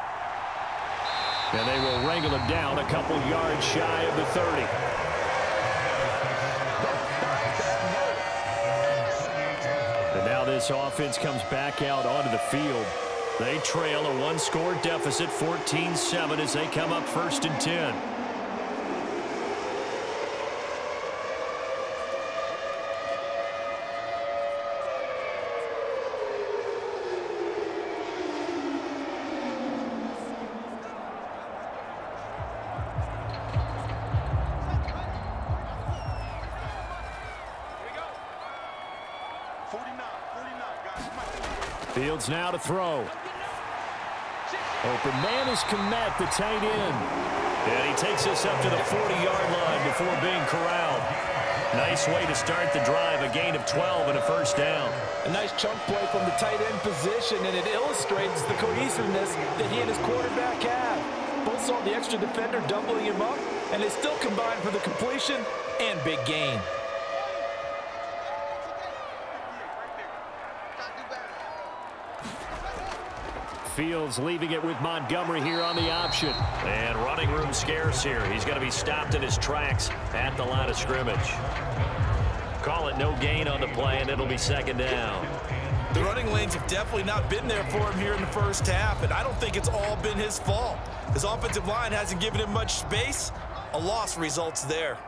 And they will wrangle him down a couple yards shy of the 30. And now this offense comes back out onto the field. They trail a 1-score deficit, 14-7, as they come up 1st and 10. Fields now to throw. Open man is Komet, the tight end. And he takes us up to the 40-yard line before being corralled. Nice way to start the drive, a gain of 12 and a 1st down. A nice chunk play from the tight end position, and it illustrates the cohesiveness that he and his quarterback have. Both saw the extra defender doubling him up, and they still combined for the completion and big gain. Fields leaving it with Montgomery here on the option. And running room scarce here. He's going to be stopped in his tracks at the line of scrimmage. Call it no gain on the play, and it'll be 2nd down. The running lanes have definitely not been there for him here in the 1st half, and I don't think it's all been his fault. His offensive line hasn't given him much space. A loss results there.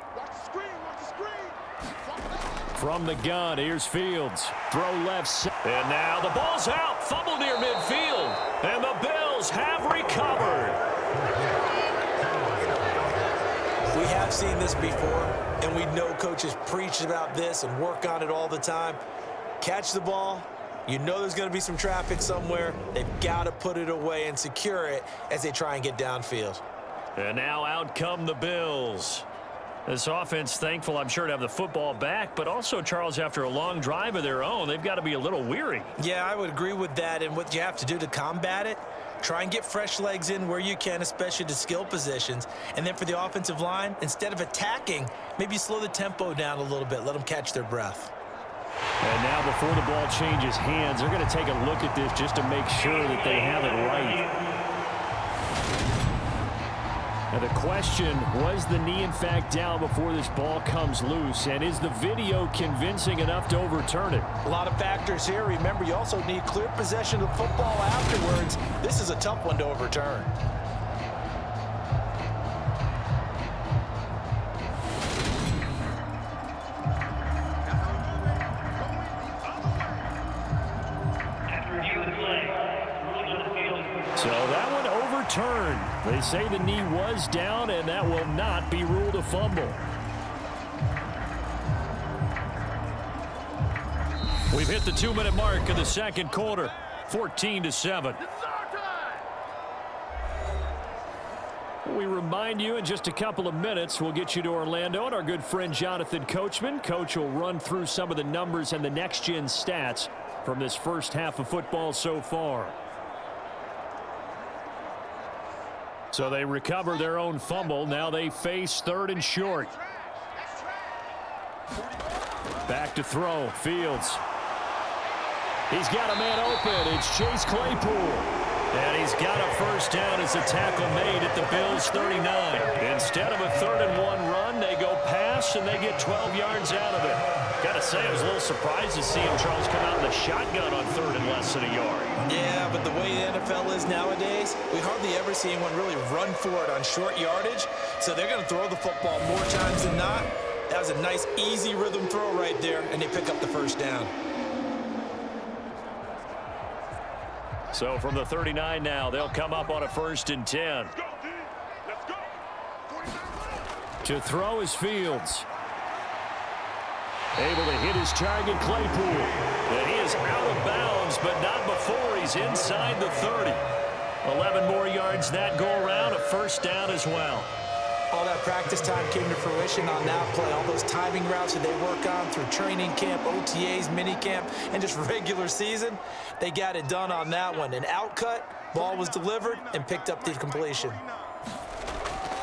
From the gun, here's Fields. Throw left side. And now the ball's out. Fumble near midfield. And the Bills have recovered. We have seen this before, and we know coaches preach about this and work on it all the time. Catch the ball. You know there's going to be some traffic somewhere. They've got to put it away and secure it as they try and get downfield. And now out come the Bills. This offense, thankful, I'm sure, to have the football back, but also, Charles, after a long drive of their own, they've got to be a little weary. Yeah, I would agree with that, and what you have to do to combat it, try and get fresh legs in where you can, especially to skill positions. And then for the offensive line, instead of attacking, maybe slow the tempo down a little bit, let them catch their breath. And now before the ball changes hands, they're going to take a look at this just to make sure that they have it right. Now the question, was the knee in fact down before this ball comes loose? And is the video convincing enough to overturn it? A lot of factors here. Remember, you also need clear possession of football afterwards. This is a tough one to overturn. After review of the play, rules on the field They say the knee was down, and that will not be ruled a fumble. We've hit the 2-minute mark of the second quarter, 14-7. We remind you in just a couple of minutes, we'll get you to Orlando and our good friend Jonathan Coachman. Coach will run through some of the numbers and the next-gen stats from this first half of football so far. So they recover their own fumble. Now they face 3rd and short. Back to throw. Fields. He's got a man open. It's Chase Claypool. And he's got a first down as a tackle made at the Bills' 39. Instead of a 3rd and 1 run, they go pass, and they get 12 yards out of it. Got to say, I was a little surprised to see him, Charles, come out in the shotgun on 3rd and less than a yard. Yeah, but the way the NFL is nowadays, we hardly ever see anyone really run for it on short yardage. So they're going to throw the football more times than not. That was a nice, easy rhythm throw right there, and they pick up the first down. So from the 39 now, they'll come up on a 1st and 10. Let's go. To throw is Fields. Able to hit his target, Claypool. And he is out of bounds, but not before he's inside the 30. 11 more yards that go around, a first down as well. All that practice time came to fruition on that play. All those timing routes that they work on through training camp, OTAs, minicamp, and just regular season, they got it done on that one. An outcut, ball was delivered, and picked up the completion.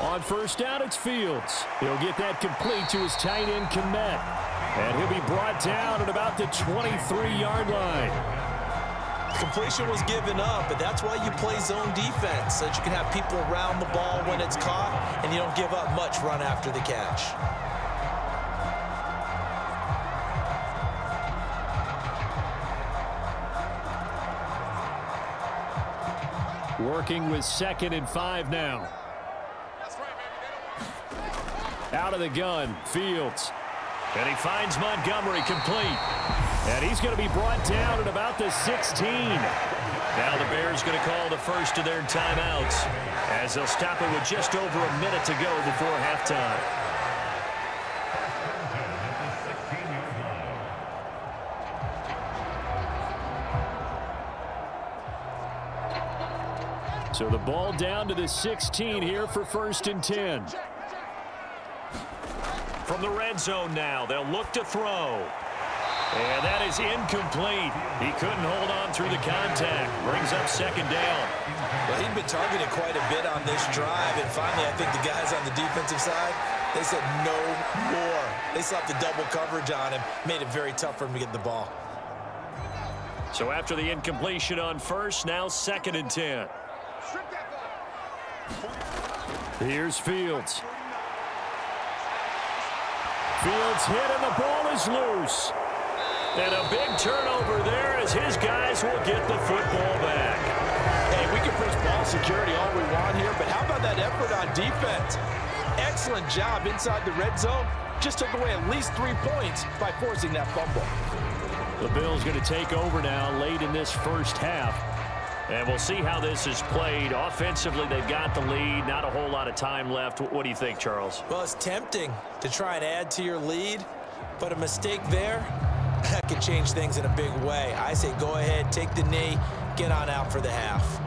On first down, it's Fields. He'll get that complete to his tight end, Kmet. And he'll be brought down at about the 23-yard line. Completion was given up, but that's why you play zone defense, so that you can have people around the ball when it's caught, and you don't give up much run after the catch. Working with 2nd and 5 now. Out of the gun, Fields. And he finds Montgomery complete. And he's going to be brought down at about the 16. Now the Bears going to call the first of their timeouts as they'll stop it with just over a minute to go before halftime. So the ball down to the 16 here for 1st and 10. From the red zone now, they'll look to throw. And that is incomplete. He couldn't hold on through the contact. Brings up 2nd down. Well, he'd been targeted quite a bit on this drive, and finally I think the guys on the defensive side, they said no more. They slapped the double coverage on him, made it very tough for him to get the ball. So after the incompletion on first, now 2nd and 10. Here's Fields. Fields hit and the ball is loose. And a big turnover there as his guys will get the football back. Hey, we can push ball security all we want here, but how about that effort on defense? Excellent job inside the red zone. Just took away at least 3 points by forcing that fumble. The Bills going to take over now late in this first half. And we'll see how this is played. Offensively, they've got the lead. Not a whole lot of time left. What do you think, Charles? Well, it's tempting to try and add to your lead, but a mistake there, that could change things in a big way. I say go ahead, take the knee, get on out for the half.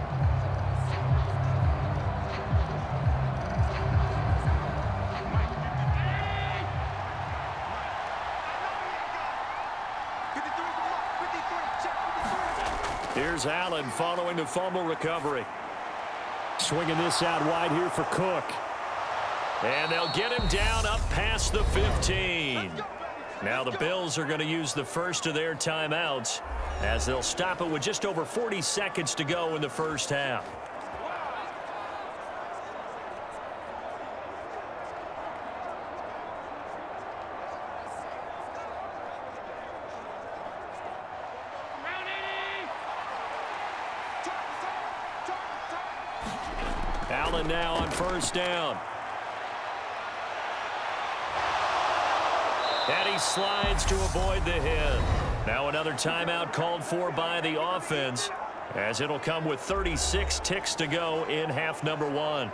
Here's Allen following the fumble recovery. Swinging this out wide here for Cook. And they'll get him down up past the 15. Now the Bills are going to use the first of their timeouts as they'll stop it with just over 40 seconds to go in the first half. Allen now on first down. And he slides to avoid the hit. Now another timeout called for by the offense as it'll come with 36 ticks to go in half number 1.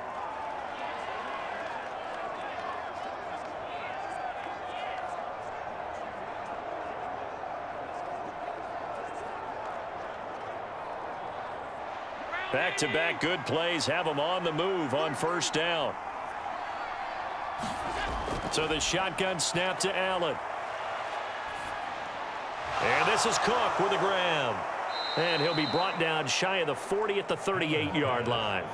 Back-to-back good plays have them on the move on first down. So the shotgun snap to Allen. And this is Cook with a grab. And he'll be brought down shy of the 40 at the 38-yard line.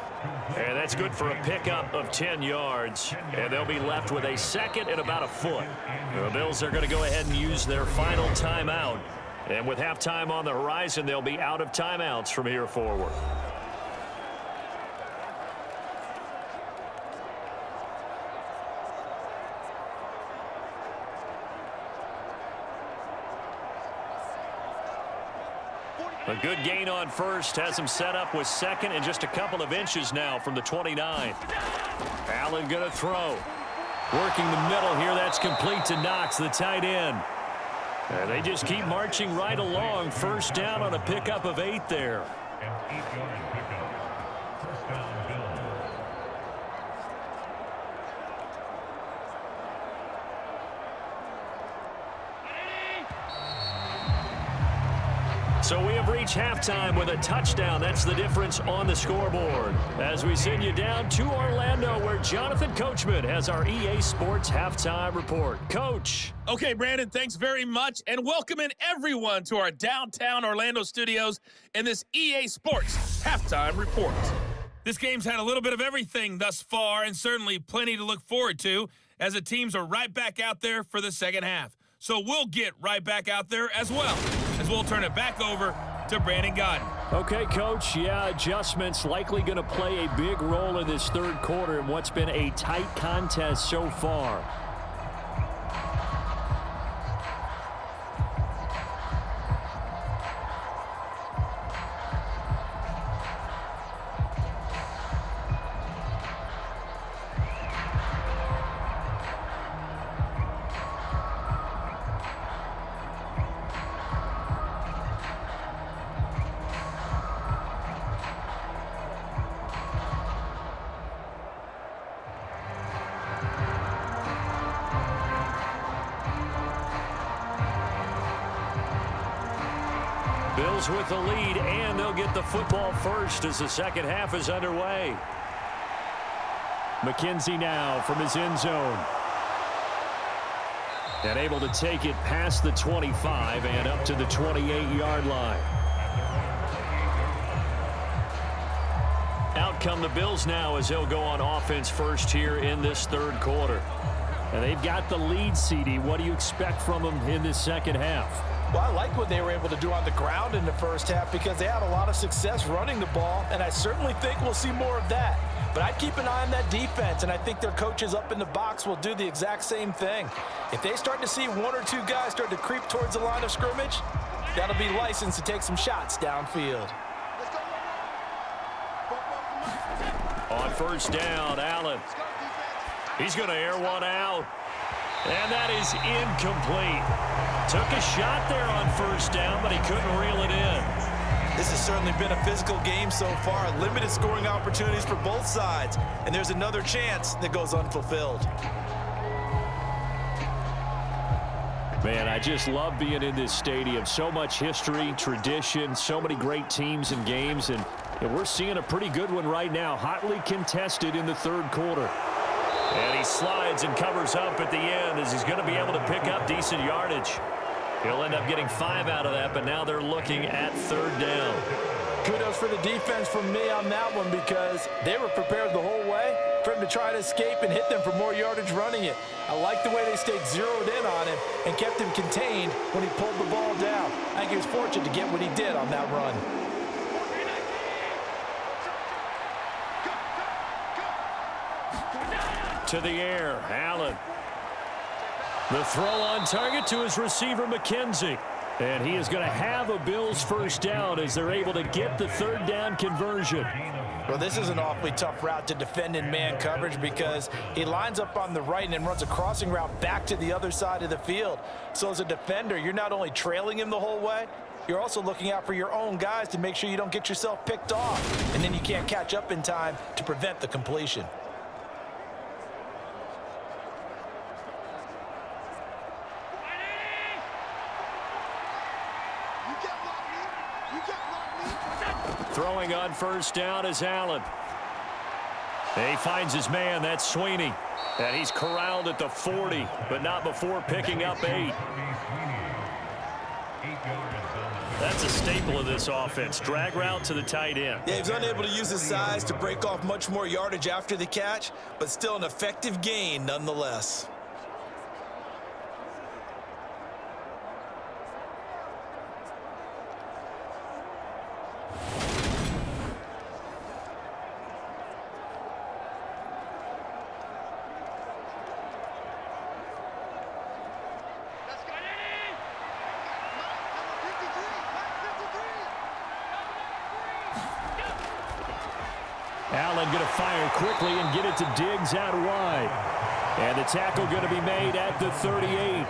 And that's good for a pickup of 10 yards. And they'll be left with a second and about a foot. The Bills are going to go ahead and use their final timeout. And with halftime on the horizon, they'll be out of timeouts from here forward. A good gain on first has him set up with second and just a couple of inches now from the 29. Allen going to throw. Working the middle here. That's complete to Knox, the tight end. And they just keep marching right along. First down on a pickup of 8 there. An 8-yard pickup. First down, Bills. So we have reached halftime with a touchdown. That's the difference on the scoreboard. As we send you down to Orlando, where Jonathan Coachman has our EA Sports Halftime Report. Coach. Okay, Brandon, thanks very much. And welcoming everyone to our downtown Orlando studios in this EA Sports Halftime Report. This game's had a little bit of everything thus far, and certainly plenty to look forward to, as the teams are right back out there for the second half. So we'll get right back out there as well, as we'll turn it back over to Brandon Godden. Okay, Coach. Yeah, adjustments likely going to play a big role in this third quarter in what's been a tight contest so far. Bills with the lead, and they'll get the football first as the second half is underway. McKenzie now from his end zone. And able to take it past the 25 and up to the 28-yard line. Out come the Bills now as they'll go on offense first here in this third quarter. And they've got the lead, CD. What do you expect from them in this second half? Well, I like what they were able to do on the ground in the first half because they had a lot of success running the ball, and I certainly think we'll see more of that. But I'd keep an eye on that defense, and I think their coaches up in the box will do the exact same thing. If they start to see one or two guys start to creep towards the line of scrimmage, that'll be licensed to take some shots downfield. On first down, Allen. He's going to air one out. And that is incomplete. Took a shot there on first down, but he couldn't reel it in. This has certainly been a physical game so far. Limited scoring opportunities for both sides. And there's another chance that goes unfulfilled. Man, I just love being in this stadium. So much history, tradition, so many great teams and games. And we're seeing a pretty good one right now. Hotly contested in the third quarter. And he slides and covers up at the end as he's going to be able to pick up decent yardage. He'll end up getting 5 out of that, but now they're looking at third down. Kudos for the defense from me on that one because they were prepared the whole way for him to try to escape and hit them for more yardage running it. I like the way they stayed zeroed in on him and kept him contained when he pulled the ball down. I think he was fortunate to get what he did on that run. To the air, Allen. The throw on target to his receiver, McKenzie. And he is going to have a Bills first down as they're able to get the third down conversion. Well, this is an awfully tough route to defend in man coverage because he lines up on the right and then runs a crossing route back to the other side of the field. So as a defender, you're not only trailing him the whole way, you're also looking out for your own guys to make sure you don't get yourself picked off. And then you can't catch up in time to prevent the completion. Throwing on first down is Allen. He finds his man. That's Sweeney. And he's corralled at the 40, but not before picking up 8. That's a staple of this offense. Drag route to the tight end. Yeah, he's unable to use his size to break off much more yardage after the catch, but still an effective gain nonetheless. Allen going to fire quickly and get it to Diggs out wide. And the tackle going to be made at the 38.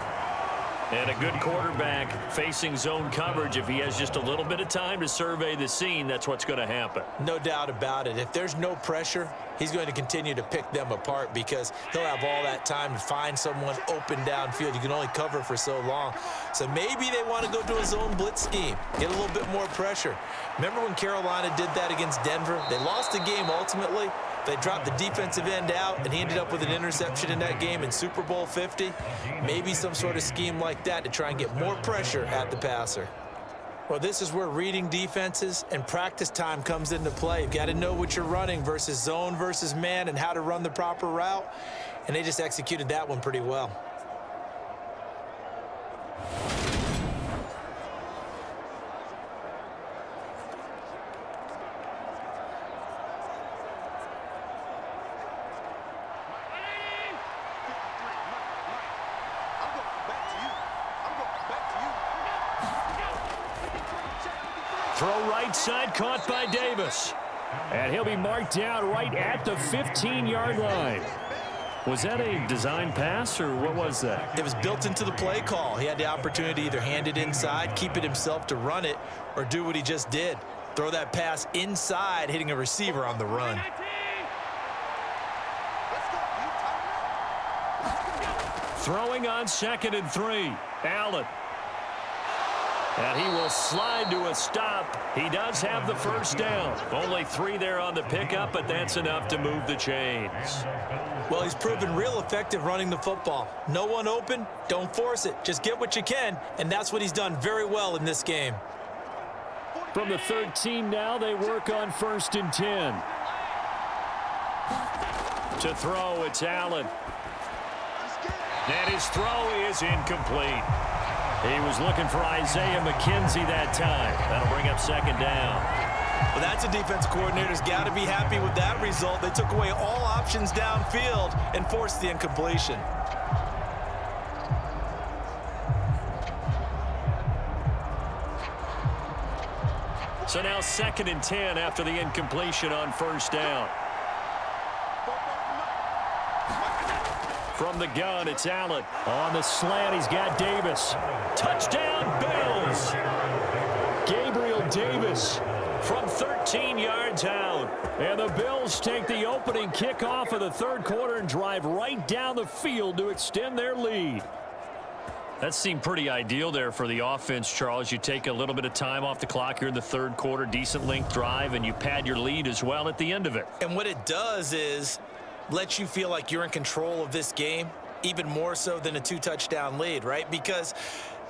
And a good quarterback facing zone coverage. If he has just a little bit of time to survey the scene, that's what's going to happen. No doubt about it. If there's no pressure, he's going to continue to pick them apart because he'll have all that time to find someone open downfield. You can only cover for so long. So maybe they want to go to a zone blitz scheme, get a little bit more pressure. Remember when Carolina did that against Denver? They lost the game ultimately. They dropped the defensive end out, and he ended up with an interception in that game in Super Bowl 50. Maybe some sort of scheme like that to try and get more pressure at the passer. Well, this is where reading defenses and practice time comes into play. You've got to know what you're running versus zone versus man and how to run the proper route. And they just executed that one pretty well. Throw right side, caught by Davis. And he'll be marked down right at the 15-yard line. Was that a design pass, or what was that? It was built into the play call. He had the opportunity to either hand it inside, keep it himself to run it, or do what he just did. Throw that pass inside, hitting a receiver on the run. Throwing on 2nd and 3. Allen. And he will slide to a stop. He does have the first down. Only 3 there on the pickup, but that's enough to move the chains. Well, he's proven real effective running the football. No one open, don't force it. Just get what you can, and that's what he's done very well in this game. From the 13 now, they work on 1st and 10. To throw, it's Allen. And his throw is incomplete. He was looking for Isaiah McKenzie that time. That'll bring up 2nd down. Well, that's a defense coordinator's got to be happy with that result. They took away all options downfield and forced the incompletion. So now 2nd and 10 after the incompletion on 1st down. From the gun, it's Allen. On the slant, he's got Davis. Touchdown, Bills! Gabriel Davis from 13 yards out. And the Bills take the opening kickoff of the 3rd quarter and drive right down the field to extend their lead. That seemed pretty ideal there for the offense, Charles. You take a little bit of time off the clock here in the 3rd quarter, decent length drive, and you pad your lead as well at the end of it. And what it does is let you feel like you're in control of this game, even more so than a 2-touchdown lead, right? Because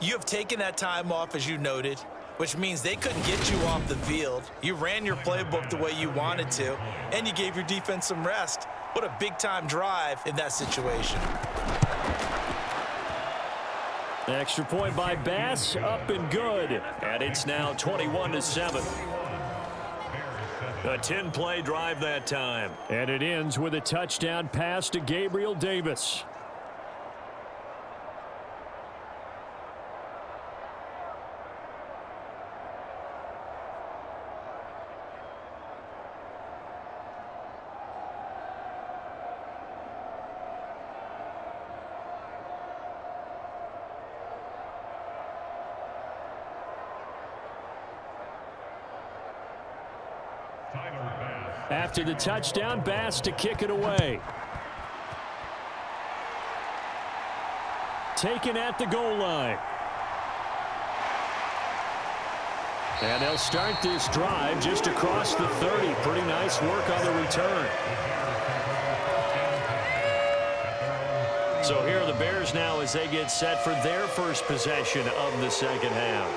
you have taken that time off, as you noted, which means they couldn't get you off the field. You ran your playbook the way you wanted to, and you gave your defense some rest. What a big-time drive in that situation. Extra point by Bass, up and good. And it's now 21-7. A 10-play drive that time. And it ends with a touchdown pass to Gabriel Davis. After the touchdown, Bass to kick it away. Taken at the goal line. And they'll start this drive just across the 30. Pretty nice work on the return. So here are the Bears now as they get set for their first possession of the second half.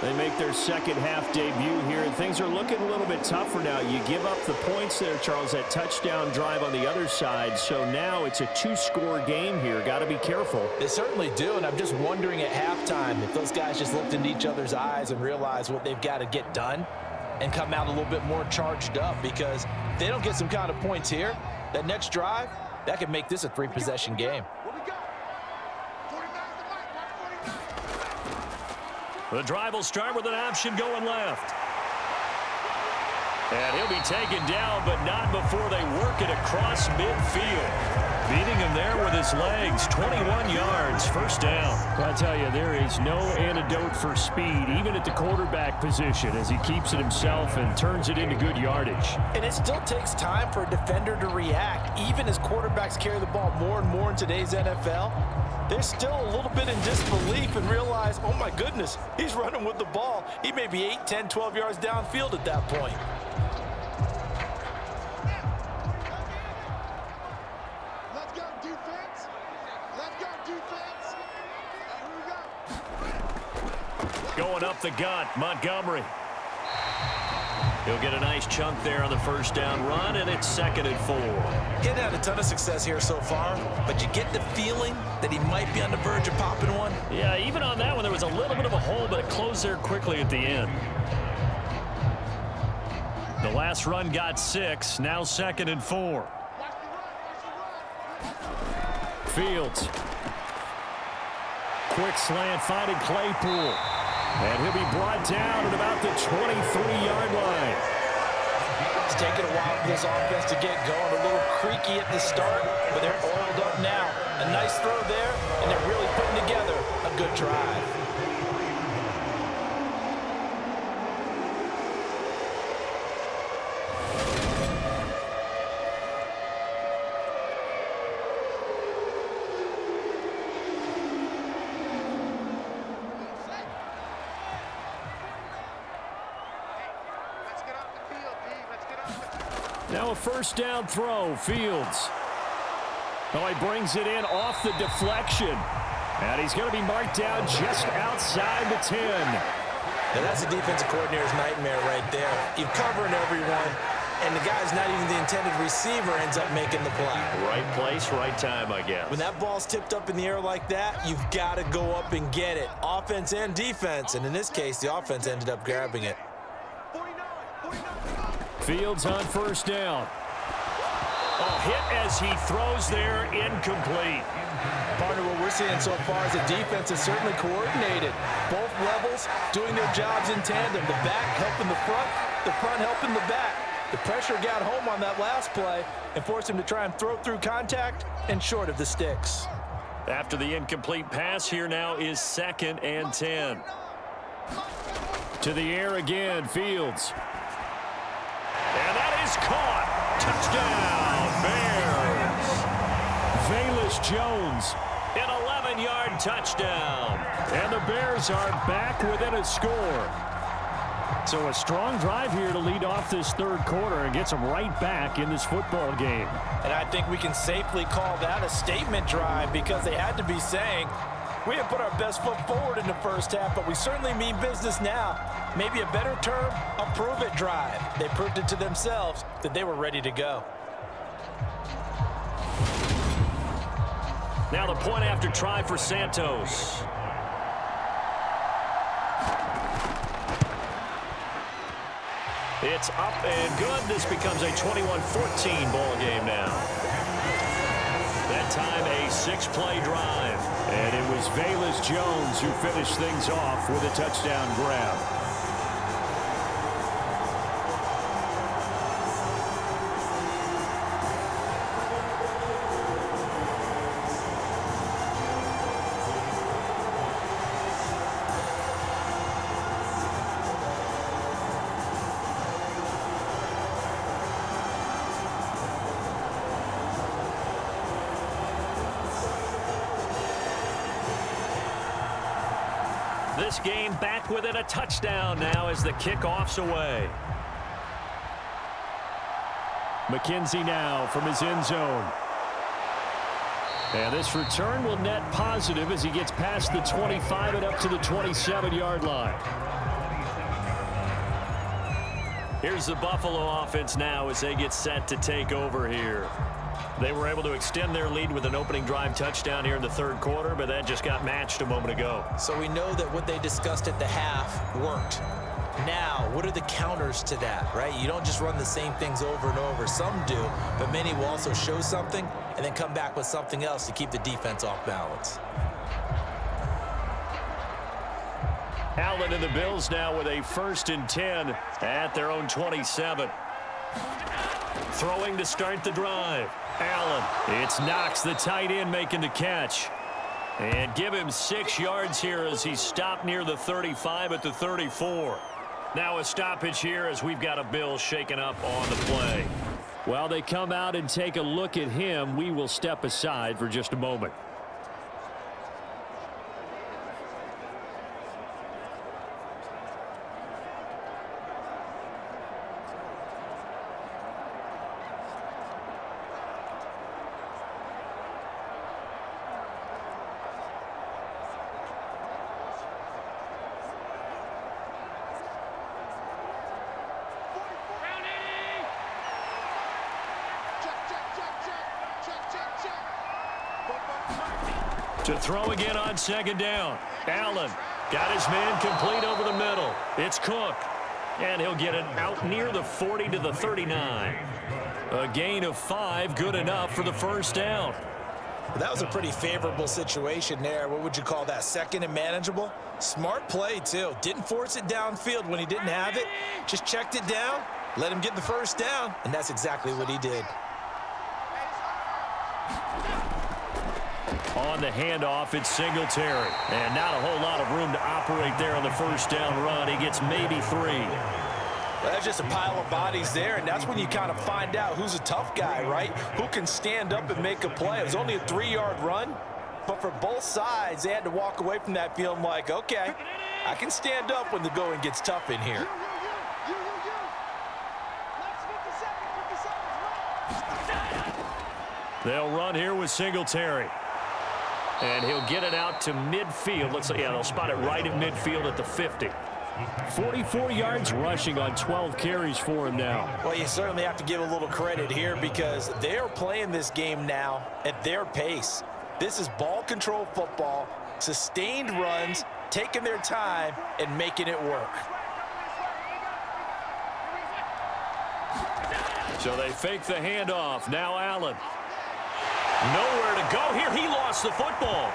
They make their second half debut here, and things are looking a little bit tougher now. You give up the points there, Charles, that touchdown drive on the other side. So now it's a two-score game here. Got to be careful. They certainly do, and I'm just wondering at halftime if those guys just looked into each other's eyes and realized what they've got to get done and come out a little bit more charged up, because if they don't get some kind of points here, that next drive, that could make this a three-possession game. The drive will start with an option going left. And he'll be taken down, but not before they work it across midfield. Beating him there with his legs, 21 yards, first down. Well, I tell you, there is no antidote for speed, even at the quarterback position, as he keeps it himself and turns it into good yardage. And it still takes time for a defender to react. Even as quarterbacks carry the ball more and more in today's NFL, they're still a little bit in disbelief and realize, oh my goodness, he's running with the ball. He may be 8, 10, 12 yards downfield at that point. Let's go, defense. Let's go, defense. Here we go. Going up the gut, Montgomery. He'll get a nice chunk there on the first down run, and it's 2nd and 4. He's had a ton of success here so far, but you get the feeling that he might be on the verge of popping one. Yeah, even on that one, there was a little bit of a hole, but it closed there quickly at the end. The last run got 6, now 2nd and 4. Fields. Quick slant, finding Claypool. And he'll be brought down at about the 23-yard line. It's taken a while for this offense to get going. A little creaky at the start, but they're oiled up now. A nice throw there, and they're really putting together a good drive. Now a first down throw, Fields. Oh, he brings it in off the deflection. And he's going to be marked down just outside the 10. Now that's a defensive coordinator's nightmare right there. You're covering everyone, and the guy's not even the intended receiver ends up making the play. Right place, right time, I guess. When that ball's tipped up in the air like that, you've got to go up and get it. Offense and defense, and in this case, the offense ended up grabbing it. Fields on first down. Oh, hit as he throws there, incomplete. Partner, what we're seeing so far is the defense is certainly coordinated. Both levels doing their jobs in tandem. The back helping the front helping the back. The pressure got home on that last play and forced him to try and throw through contact and short of the sticks. After the incomplete pass, here now is 2nd and 10. To the air again, Fields. And that is caught. Touchdown, Bears. Velus Jones, an 11-yard touchdown. And the Bears are back within a score. So a strong drive here to lead off this third quarter and gets them right back in this football game. And I think we can safely call that a statement drive, because they had to be saying, we have put our best foot forward in the first half, but we certainly mean business now. Maybe a better term, a prove-it drive. They proved it to themselves that they were ready to go. Now the point after try for Santos. It's up and good. This becomes a 21-14 ball game now. That time a 6-play drive. And it was Velus Jones who finished things off with a touchdown grab. This game back within a touchdown now as the kickoff's away. McKenzie now from his end zone. And this return will net positive as he gets past the 25 and up to the 27-yard line. Here's the Buffalo offense now as they get set to take over here. They were able to extend their lead with an opening drive touchdown here in the third quarter, but that just got matched a moment ago. So we know that what they discussed at the half worked. Now, what are the counters to that, right? You don't just run the same things over and over. Some do, but many will also show something and then come back with something else to keep the defense off balance. Allen and the Bills now with a 1st and 10 at their own 27. Throwing to start the drive. Allen. It's Knox, the tight end, making the catch. And give him 6 yards here as he's stopped near the 35 at the 34. Now a stoppage here as we've got a Bill shaken up on the play. While they come out and take a look at him, we will step aside for just a moment. To throw again on 2nd down. Allen got his man complete over the middle. It's Cook. And he'll get it out near the 40 to the 39. A gain of 5, good enough for the 1st down. Well, that was a pretty favorable situation there. What would you call that? 2nd and manageable? Smart play, too. Didn't force it downfield when he didn't have it. Just checked it down, let him get the 1st down, and that's exactly what he did. On the handoff, it's Singletary. And not a whole lot of room to operate there on the 1st down run. He gets maybe 3. Well, that's just a pile of bodies there, and that's when you kind of find out who's a tough guy, right? Who can stand up and make a play. It was only a 3-yard run, but for both sides, they had to walk away from that feeling like, okay, I can stand up when the going gets tough in here. They'll run here with Singletary. And he'll get it out to midfield. Looks like, yeah, they'll spot it right at midfield at the 50. 44 yards rushing on 12 carries for him now. Well, you certainly have to give a little credit here because they are playing this game now at their pace. This is ball control football, sustained runs, taking their time and making it work. So they fake the handoff. Now Allen. Nowhere to go here. He lost the football.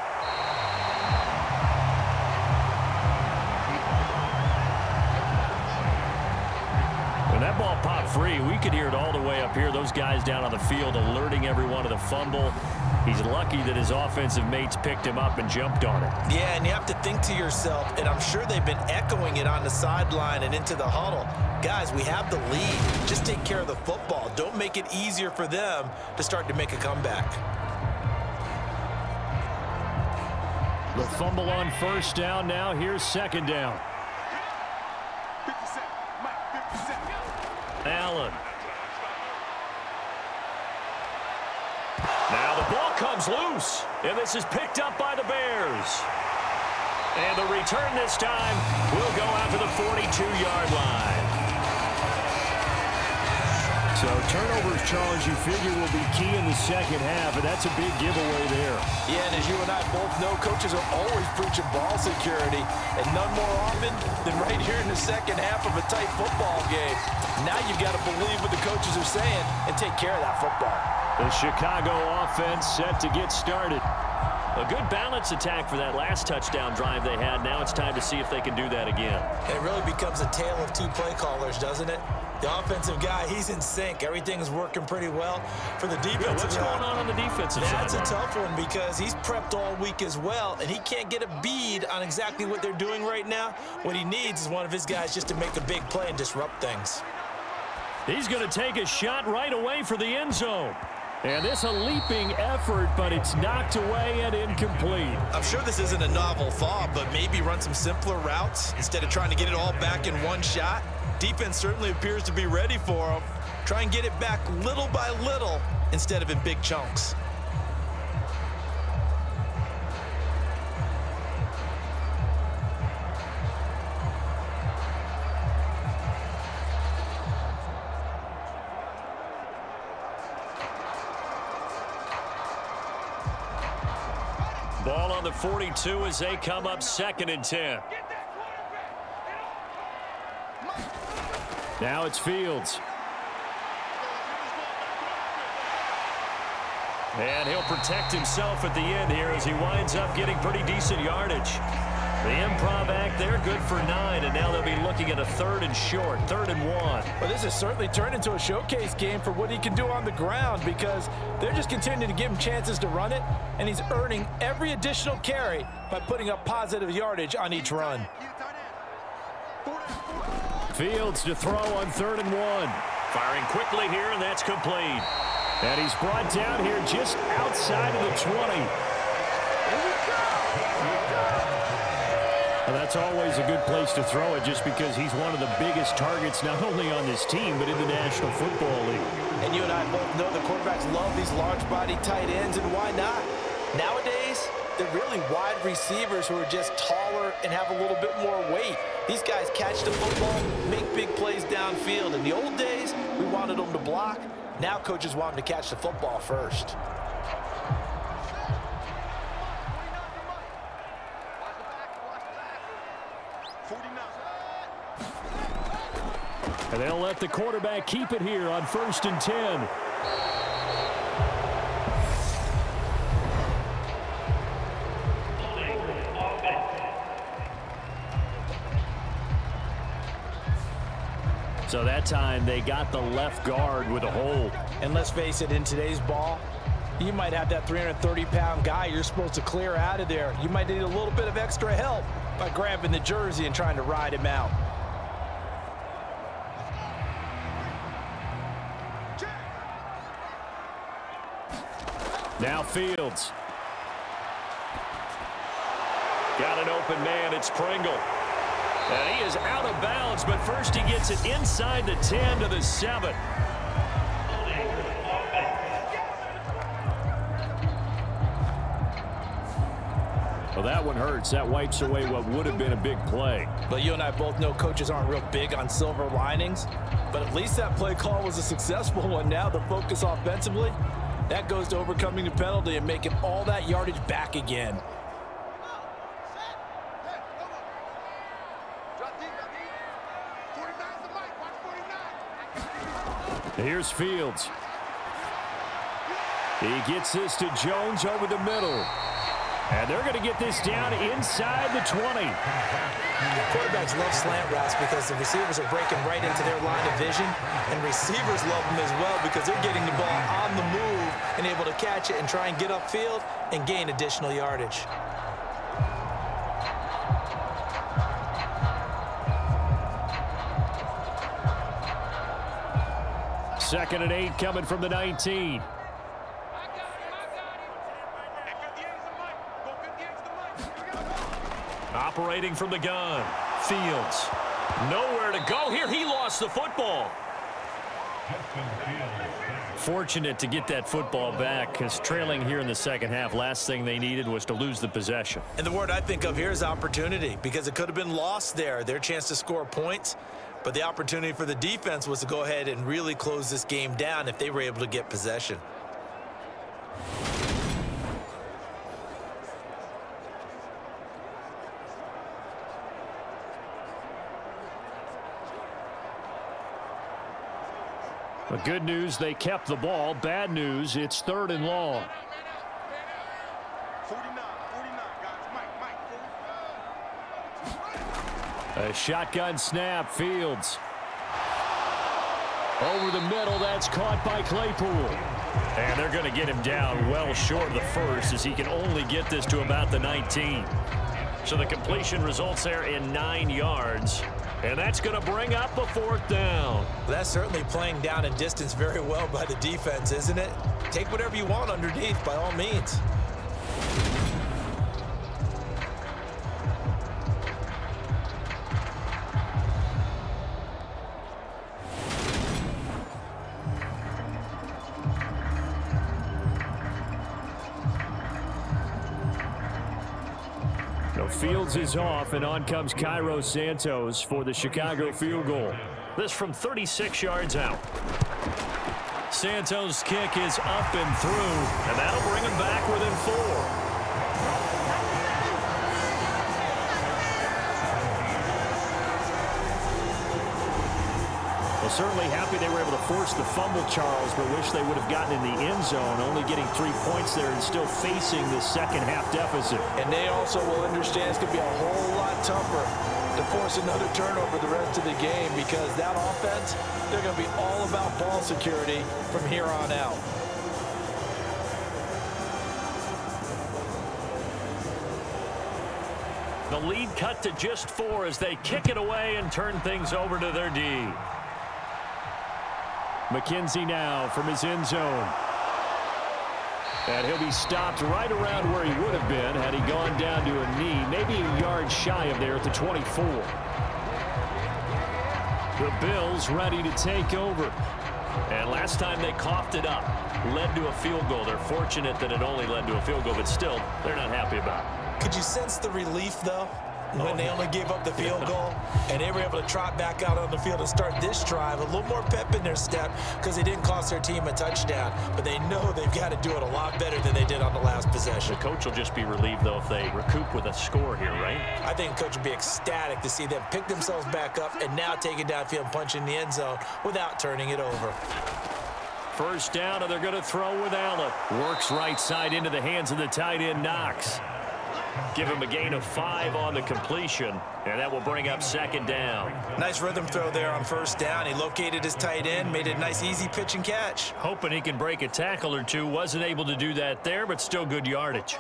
When that ball popped free, we could hear it all the way up here. Those guys down on the field alerting everyone to the fumble. He's lucky that his offensive mates picked him up and jumped on it. Yeah, and you have to think to yourself, and I'm sure they've been echoing it on the sideline and into the huddle. Guys, we have the lead. Just take care of the football. Don't make it easier for them to start to make a comeback. The fumble on 1st down. Now here's 2nd down. 50 Mike, 50 Allen. Now the ball comes loose, and this is picked up by the Bears. And the return this time will go out to the 42-yard line. So turnovers, Charles, you figure will be key in the 2nd half, and that's a big giveaway there. Yeah, and as you and I both know, coaches are always preaching ball security, and none more often than right here in the 2nd half of a tight football game. Now you've got to believe what the coaches are saying and take care of that football. The Chicago offense set to get started. A good balance attack for that last touchdown drive they had. Now it's time to see if they can do that again. It really becomes a tale of 2 play callers, doesn't it? The offensive guy, he's in sync. Everything's working pretty well for the defensive Yeah, what's going on the defensive side? That's a tough one because he's prepped all week as well, and he can't get a bead on exactly what they're doing right now. What he needs is one of his guys just to make a big play and disrupt things. He's going to take a shot right away for the end zone. And this a leaping effort, but it's knocked away and incomplete. I'm sure this isn't a novel thought, but maybe run some simpler routes instead of trying to get it all back in one shot. Defense certainly appears to be ready for him. Try and get it back little by little instead of in big chunks. Ball on the 42 as they come up 2nd and 10. Now it's Fields. And he'll protect himself at the end here as he winds up getting pretty decent yardage. The improv act there, good for 9, and now they'll be looking at a 3rd and short, 3rd and 1. Well, this has certainly turned into a showcase game for what he can do on the ground because they're just continuing to give him chances to run it, and he's earning every additional carry by putting up positive yardage on each run. Fields to throw on 3rd and 1. Firing quickly here, and that's complete. And he's brought down here just outside of the 20. Well, that's always a good place to throw it just because he's one of the biggest targets not only on this team but in the National Football League. And you and I both know the quarterbacks love these large-body tight ends, and why not? Nowadays, they're really wide receivers who are just taller and have a little bit more weight. These guys catch the football, make big plays downfield. In the old days, we wanted them to block. Now coaches want them to catch the football first. And they'll let the quarterback keep it here on 1st and 10. So that time they got the left guard with a hold. And let's face it, in today's ball, you might have that 330-pound guy you're supposed to clear out of there. You might need a little bit of extra help by grabbing the jersey and trying to ride him out. Now Fields. Got an open man. It's Pringle. And he is out of bounds, but first he gets it inside the 10 to the 7. Well, that one hurts. That wipes away what would have been a big play. But you and I both know coaches aren't real big on silver linings, but at least that play call was a successful one. Now the focus offensively, that goes to overcoming the penalty and making all that yardage back again. Here's Fields. He gets this to Jones over the middle. And they're going to get this down inside the 20. Quarterbacks love slant routes because the receivers are breaking right into their line of vision, and receivers love them as well because they're getting the ball on the move and able to catch it and try and get upfield and gain additional yardage. Second and 8 coming from the 19. Operating from the gun. Fields. Nowhere to go here. He lost the football. Fortunate to get that football back because trailing here in the second half, last thing they needed was to lose the possession. And the word I think of here is opportunity because it could have been lost there. Their chance to score points. But the opportunity for the defense was to go ahead and really close this game down if they were able to get possession. But good news, they kept the ball. Bad news, it's 3rd and long. 49, guys. A shotgun snap, Fields. Over the middle, that's caught by Claypool. And they're going to get him down well short of the first as he can only get this to about the 19. So the completion results there in 9 yards. And that's going to bring up a 4th down. That's certainly playing down and distance very well by the defense, isn't it? Take whatever you want underneath, by all means. Fields is off, and on comes Cairo Santos for the Chicago field goal. This from 36 yards out. Santos' kick is up and through, and that'll bring him back within 4. Well, certainly happy they were able to force the fumble, Charles, but wish they would have gotten in the end zone, only getting 3 points there and still facing the second half deficit. And they also will understand it's going to be a whole lot tougher to force another turnover the rest of the game, because that offense, they're going to be all about ball security from here on out. The lead cut to just 4 as they kick it away and turn things over to their D. McKenzie now from his end zone. And he'll be stopped right around where he would have been had he gone down to a knee, maybe a yard shy of there at the 24. The Bills ready to take over. And last time they coughed it up, led to a field goal. They're fortunate that it only led to a field goal, but still, they're not happy about it. Could you sense the relief, though, when they only gave up the field goal and they were able to trot back out on the field and start this drive? A little more pep in their step because they didn't cost their team a touchdown, but they know they've got to do it a lot better than they did on the last possession. The coach will just be relieved, though, if they recoup with a score here, right? I think the coach will be ecstatic to see them pick themselves back up and now take it downfield and punch in the end zone without turning it over. First down, and they're going to throw with Allen. Works right side into the hands of the tight end, Knox. Give him a gain of 5 on the completion, and that will bring up 2nd down. Nice rhythm throw there on first down. He located his tight end, made it a nice easy pitch and catch. Hoping he can break a tackle or two. Wasn't able to do that there, but still good yardage.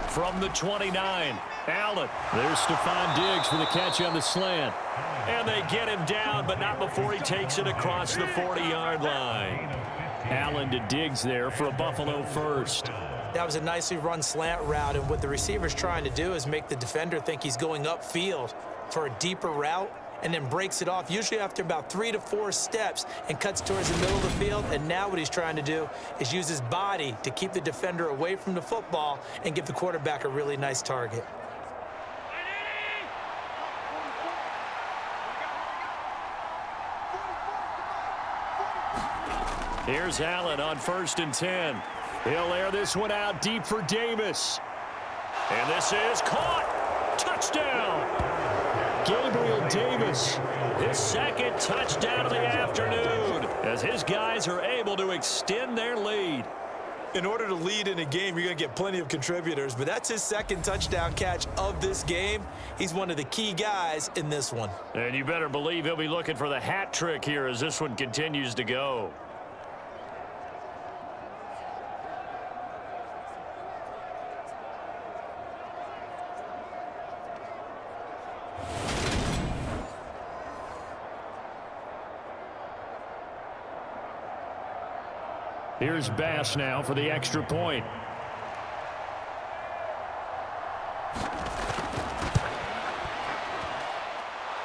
From the 29, Allen. There's Stephon Diggs for the catch on the slant. And they get him down, but not before he takes it across the 40-yard line. Allen to Diggs there for a Buffalo first. That was a nicely run slant route, and what the receiver's trying to do is make the defender think he's going upfield for a deeper route, and then breaks it off, usually after about 3 to 4 steps, and cuts towards the middle of the field. And now what he's trying to do is use his body to keep the defender away from the football and give the quarterback a really nice target. Here's Allen on 1st and 10. He'll air this one out deep for Davis. And this is caught. Touchdown. Gabriel Davis. His 2nd touchdown of the afternoon as his guys are able to extend their lead. In order to lead in a game, you're going to get plenty of contributors, but that's his 2nd touchdown catch of this game. He's one of the key guys in this one. And you better believe he'll be looking for the hat trick here as this one continues to go. Here's Bass now for the extra point.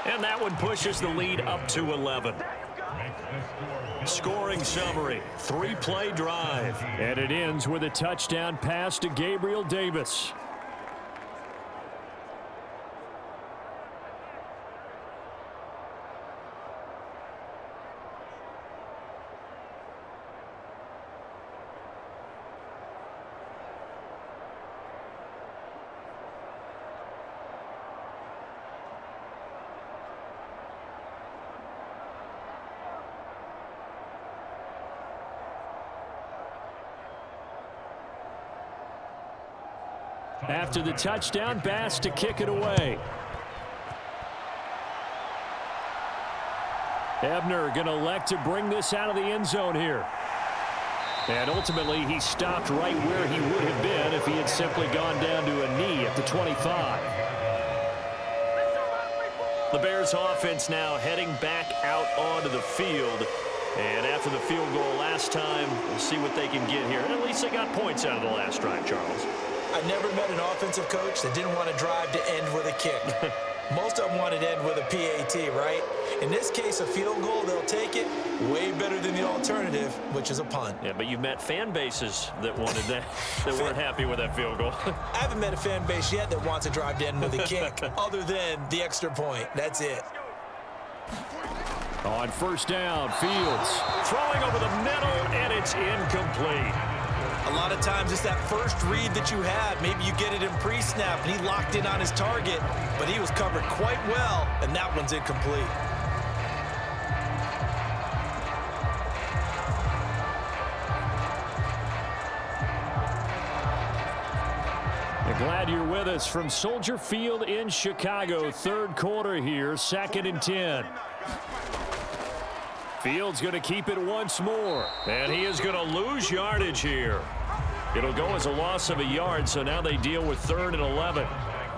And that one pushes the lead up to 11. Scoring summary, 3-play drive. And it ends with a touchdown pass to Gabriel Davis. After the touchdown, Bass to kick it away. Ebner going to elect to bring this out of the end zone here. And ultimately, he stopped right where he would have been if he had simply gone down to a knee at the 25. The Bears offense now heading back out onto the field. And after the field goal last time, we'll see what they can get here. And at least they got points out of the last drive, Charles. I never met an offensive coach that didn't want to drive to end with a kick. Most of them wanted to end with a PAT, right? In this case, a field goal, they'll take it. Way better than the alternative, which is a punt. Yeah, but you've met fan bases that wanted that, that weren't happy with that field goal. I haven't met a fan base yet that wants to drive to end with a kick, other than the extra point. That's it. On first down, Fields Throwing over the middle, and it's incomplete. A lot of times it's that first read that you have. Maybe you get it in pre-snap, and he locked in on his target, but he was covered quite well, and that one's incomplete. Glad you're with us from Soldier Field in Chicago. Third quarter here, 2nd and 10. Fields going to keep it once more. And he is going to lose yardage here. It'll go as a loss of a yard, so now they deal with 3rd and 11.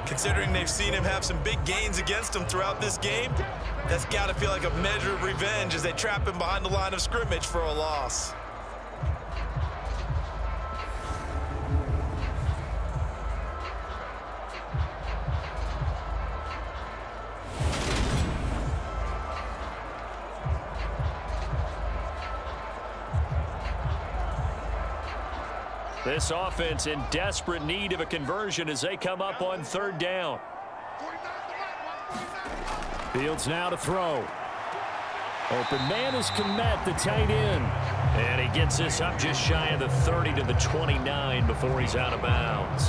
Considering they've seen him have some big gains against him throughout this game, that's got to feel like a measure of revenge as they trap him behind the line of scrimmage for a loss. This offense in desperate need of a conversion as they come up on 3rd down. Fields now to throw. Open man is Kmet, the tight end. And he gets this up just shy of the 30 to the 29 before he's out of bounds.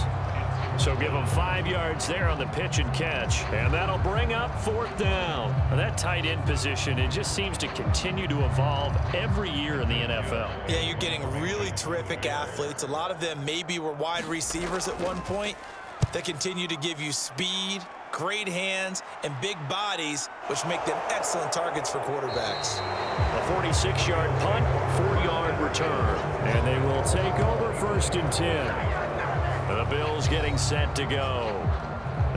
So give him 5 yards there on the pitch and catch. And that'll bring up 4th down. Now that tight end position, it just seems to continue to evolve every year in the NFL. Yeah, you're getting really terrific athletes. A lot of them maybe were wide receivers at one point. They continue to give you speed, great hands, and big bodies, which make them excellent targets for quarterbacks. A 46-yard punt, 4-yard return. And they will take over 1st and 10. The Bills getting set to go.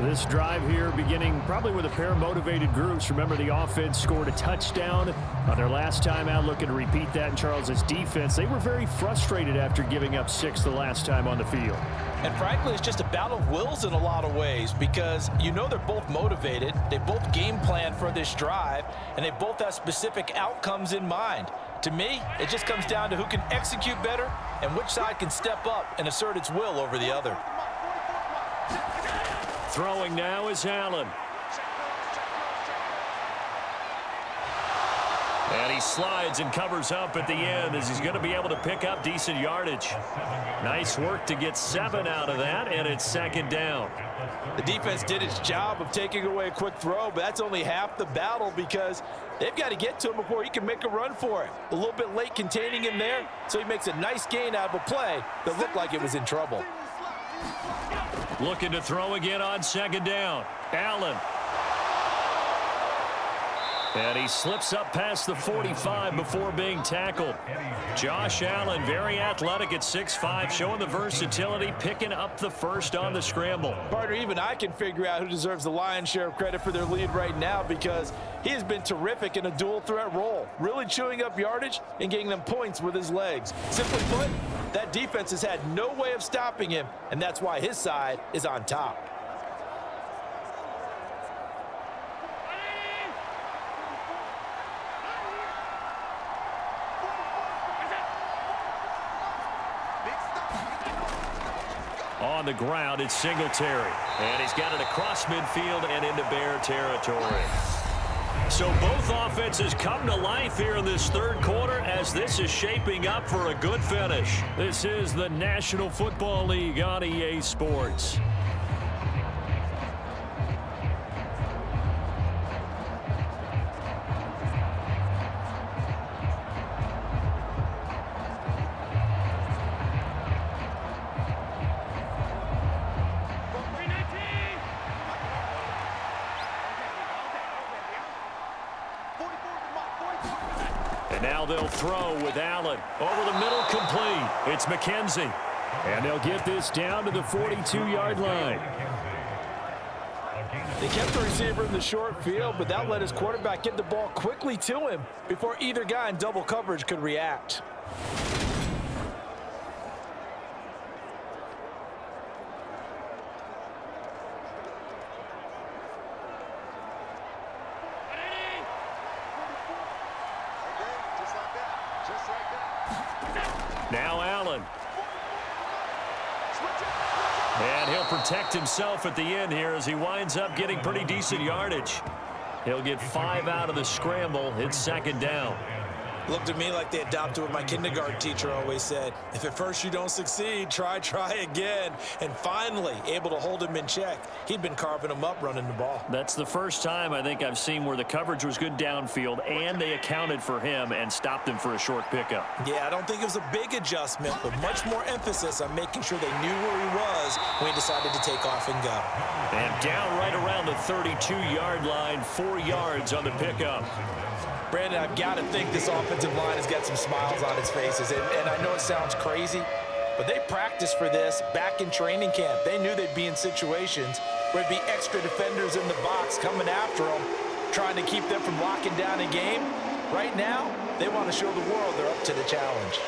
This drive here beginning probably with a pair of motivated groups. Remember, the offense scored a touchdown on their last time out. Looking to repeat that in Charles's defense. They were very frustrated after giving up 6 the last time on the field. And frankly, it's just a battle of wills in a lot of ways because you know they're both motivated. They both game plan for this drive, and they both have specific outcomes in mind. To me, it just comes down to who can execute better and which side can step up and assert its will over the other. Throwing now is Allen. And he slides and covers up at the end as he's going to be able to pick up decent yardage. Nice work to get 7 out of that, and it's 2nd down. The defense did its job of taking away a quick throw, but that's only half the battle because they've got to get to him before he can make a run for it. A little bit late containing him there, so he makes a nice gain out of a play that looked like it was in trouble. Looking to throw again on 2nd down. Allen. And he slips up past the 45 before being tackled. Josh Allen, very athletic at 6'5", showing the versatility, picking up the first on the scramble. Partner, even I can figure out who deserves the lion's share of credit for their lead right now because he has been terrific in a dual threat role, really chewing up yardage and getting them points with his legs. Simply put, that defense has had no way of stopping him, and that's why his side is on top. On the ground, it's Singletary. And he's got it across midfield and into Bear territory. So both offenses come to life here in this 3rd quarter as this is shaping up for a good finish. This is the National Football League on EA Sports. And now they'll throw with Allen. Over the middle, complete. It's McKenzie. And they'll get this down to the 42-yard line. They kept the receiver in the short field, but that let his quarterback get the ball quickly to him before either guy in double coverage could react. Now Allen. And he'll protect himself at the end here as he winds up getting pretty decent yardage. He'll get 5 out of the scramble. It's second down. Looked to me like they adopted what my kindergarten teacher always said. If at first you don't succeed, try again. And finally, able to hold him in check. He'd been carving him up running the ball. That's the first time I think I've seen where the coverage was good downfield and they accounted for him and stopped him for a short pickup. Yeah, I don't think it was a big adjustment, but much more emphasis on making sure they knew where he was when he decided to take off and go. And down right around the 32-yard line, 4 yards on the pickup. Brandon, I've got to think this offensive line has got some smiles on its faces. And I know it sounds crazy, but they practiced for this back in training camp. They knew they'd be in situations where there'd be extra defenders in the box coming after them, trying to keep them from locking down a game. Right now, they want to show the world they're up to the challenge.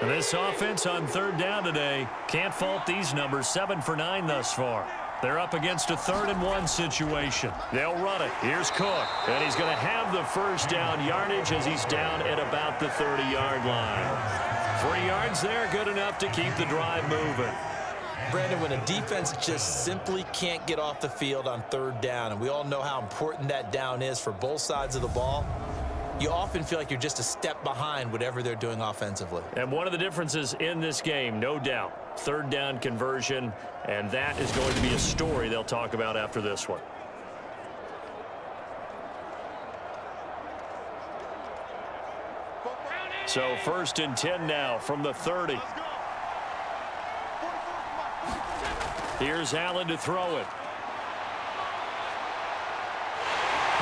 And this offense on third down today, can't fault these numbers. 7 for 9 thus far. They're up against a 3rd-and-1 situation. They'll run it. Here's Cook. And he's going to have the first down yardage as he's down at about the 30-yard line. 3 yards there, good enough to keep the drive moving. Brandon, when a defense just simply can't get off the field on 3rd down, and we all know how important that down is for both sides of the ball, you often feel like you're just a step behind whatever they're doing offensively. And one of the differences in this game, no doubt, 3rd down conversion, and that is going to be a story they'll talk about after this one. So 1st and 10 now from the 30. Here's Allen to throw it.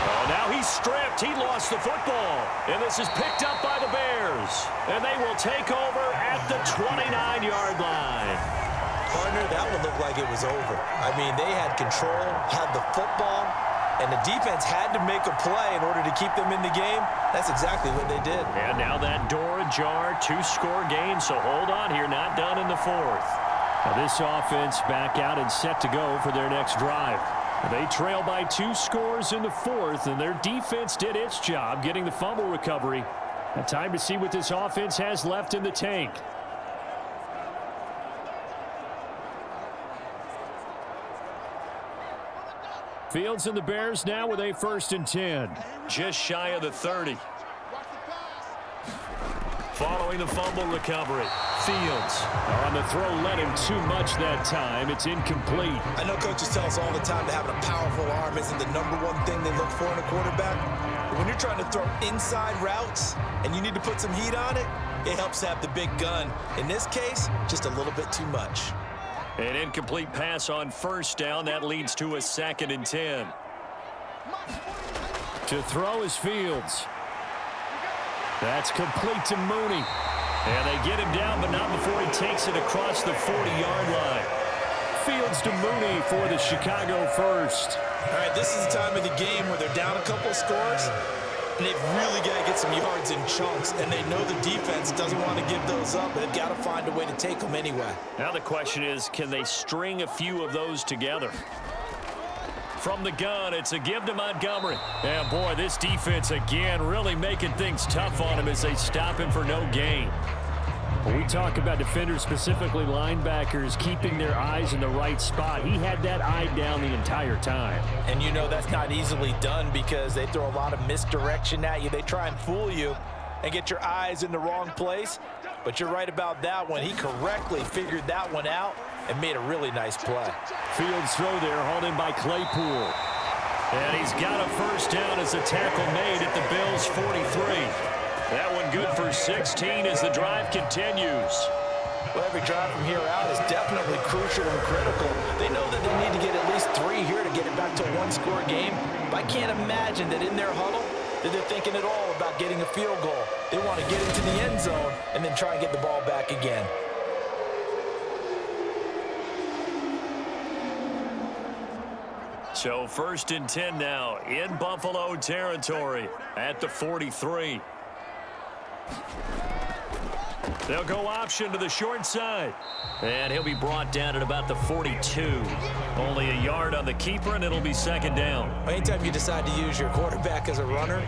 Oh, now he's stripped. He lost the football. And this is picked up by the Bears. And they will take over at the 29-yard line. Partner, that one looked like it was over. I mean, they had control, had the football, and the defense had to make a play in order to keep them in the game. That's exactly what they did. And now that door ajar, 2-score game. So hold on here, not done in the 4th. Now this offense back out and set to go for their next drive. They trail by 2 scores in the 4th, and their defense did its job getting the fumble recovery. Now time to see what this offense has left in the tank. Fields and the Bears now with a 1st and 10. Just shy of the 30. Following the fumble recovery, Fields. On the throw, led him too much that time. It's incomplete. I know coaches tell us all the time that having a powerful arm isn't the #1 thing they look for in a quarterback. But when you're trying to throw inside routes and you need to put some heat on it, it helps to have the big gun. In this case, just a little bit too much. An incomplete pass on 1st down. That leads to a 2nd and 10. To throw is Fields. That's complete to Mooney. And they get him down, but not before he takes it across the 40-yard line. Fields to Mooney for the Chicago first. All right, this is the time of the game where they're down a couple scores, and they've really got to get some yards in chunks, and they know the defense doesn't want to give those up, but they've got to find a way to take them anyway. Now the question is, can they string a few of those together? From the gun, it's a give to Montgomery. And boy, this defense again really making things tough on him as they stop him for no gain. When we talk about defenders, specifically linebackers, keeping their eyes in the right spot, he had that eye down the entire time. And you know that's not easily done because they throw a lot of misdirection at you. They try and fool you and get your eyes in the wrong place. But you're right about that one. He correctly figured that one out and made a really nice play. Fields throw there, hauled in by Claypool. And he's got a 1st down as a tackle made at the Bills' 43. That one good for 16 as the drive continues. Well, every drive from here out is definitely crucial and critical. They know that they need to get at least 3 here to get it back to a one-score game. But I can't imagine that in their huddle that they're thinking at all about getting a field goal. They want to get into the end zone and then try and get the ball back again. So 1st and 10 now in Buffalo territory at the 43. They'll go option to the short side. And he'll be brought down at about the 42. Only a yard on the keeper, and it'll be 2nd down. Anytime you decide to use your quarterback as a runner,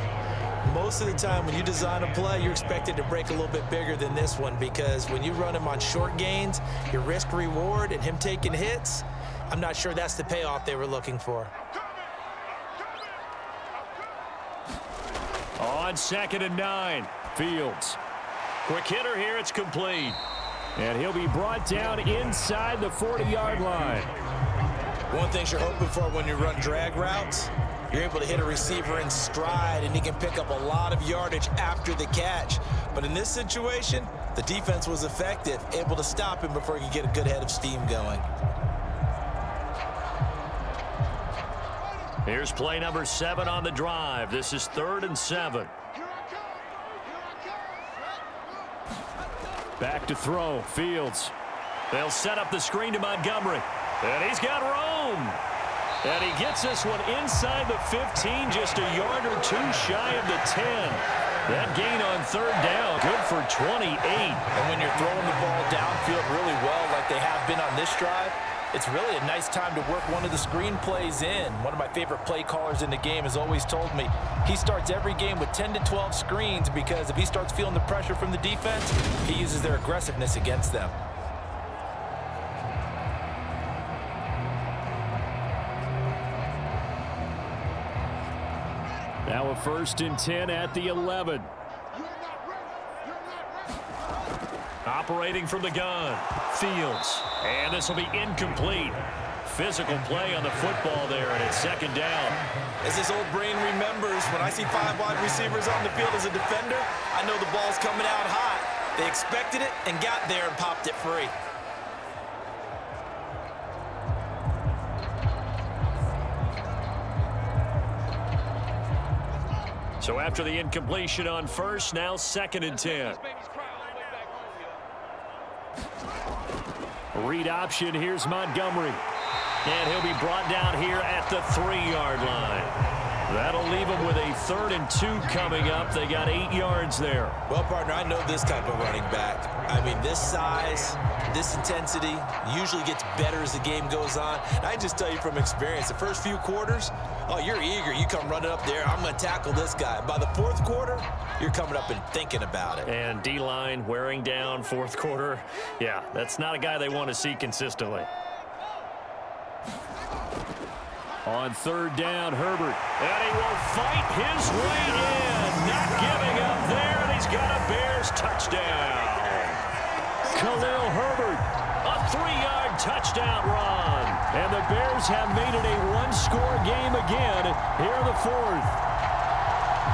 most of the time when you design a play, you're expected to break a little bit bigger than this one, because when you run him on short gains, your risk-reward and him taking hits, I'm not sure that's the payoff they were looking for. On 2nd and 9, Fields. Quick hitter here, it's complete. And he'll be brought down inside the 40-yard line. One thing you're hoping for when you run drag routes, you're able to hit a receiver in stride, and he can pick up a lot of yardage after the catch. But in this situation, the defense was effective, able to stop him before he could get a good head of steam going. Here's play number 7 on the drive. This is 3rd and 7. Back to throw, Fields. They'll set up the screen to Montgomery. And he's got room. And he gets this one inside the 15, just a yard or 2 shy of the 10. That gain on 3rd down, good for 28. And when you're throwing the ball downfield really well like they have been on this drive, it's really a nice time to work one of the screen plays in. One of my favorite play callers in the game has always told me he starts every game with 10 to 12 screens, because if he starts feeling the pressure from the defense, he uses their aggressiveness against them. Now a 1st and 10 at the 11. Operating from the gun, Fields. And this will be incomplete. Physical play on the football there, and it's 2nd down. As this old brain remembers, when I see 5 wide receivers on the field as a defender, I know the ball's coming out hot. They expected it and got there and popped it free. So after the incompletion on 1st, now 2nd and 10. Read option, here's Montgomery. And he'll be brought down here at the 3-yard line. That'll leave them with a 3rd and 2 coming up. They got 8 yards there. Well, partner, I know this type of running back. I mean, this size, this intensity usually gets better as the game goes on. And I just tell you from experience, the first few quarters, oh, you're eager. You come running up there, I'm going to tackle this guy. By the 4th quarter, you're coming up and thinking about it. And D-line wearing down 4th quarter. Yeah, that's not a guy they want to see consistently. On 3rd down, Herbert. And he will fight his way in. Not giving up there, and he's got a Bears touchdown. Khalil Herbert. A 3-yard touchdown run. And the Bears have made it a 1-score game again here in the 4th.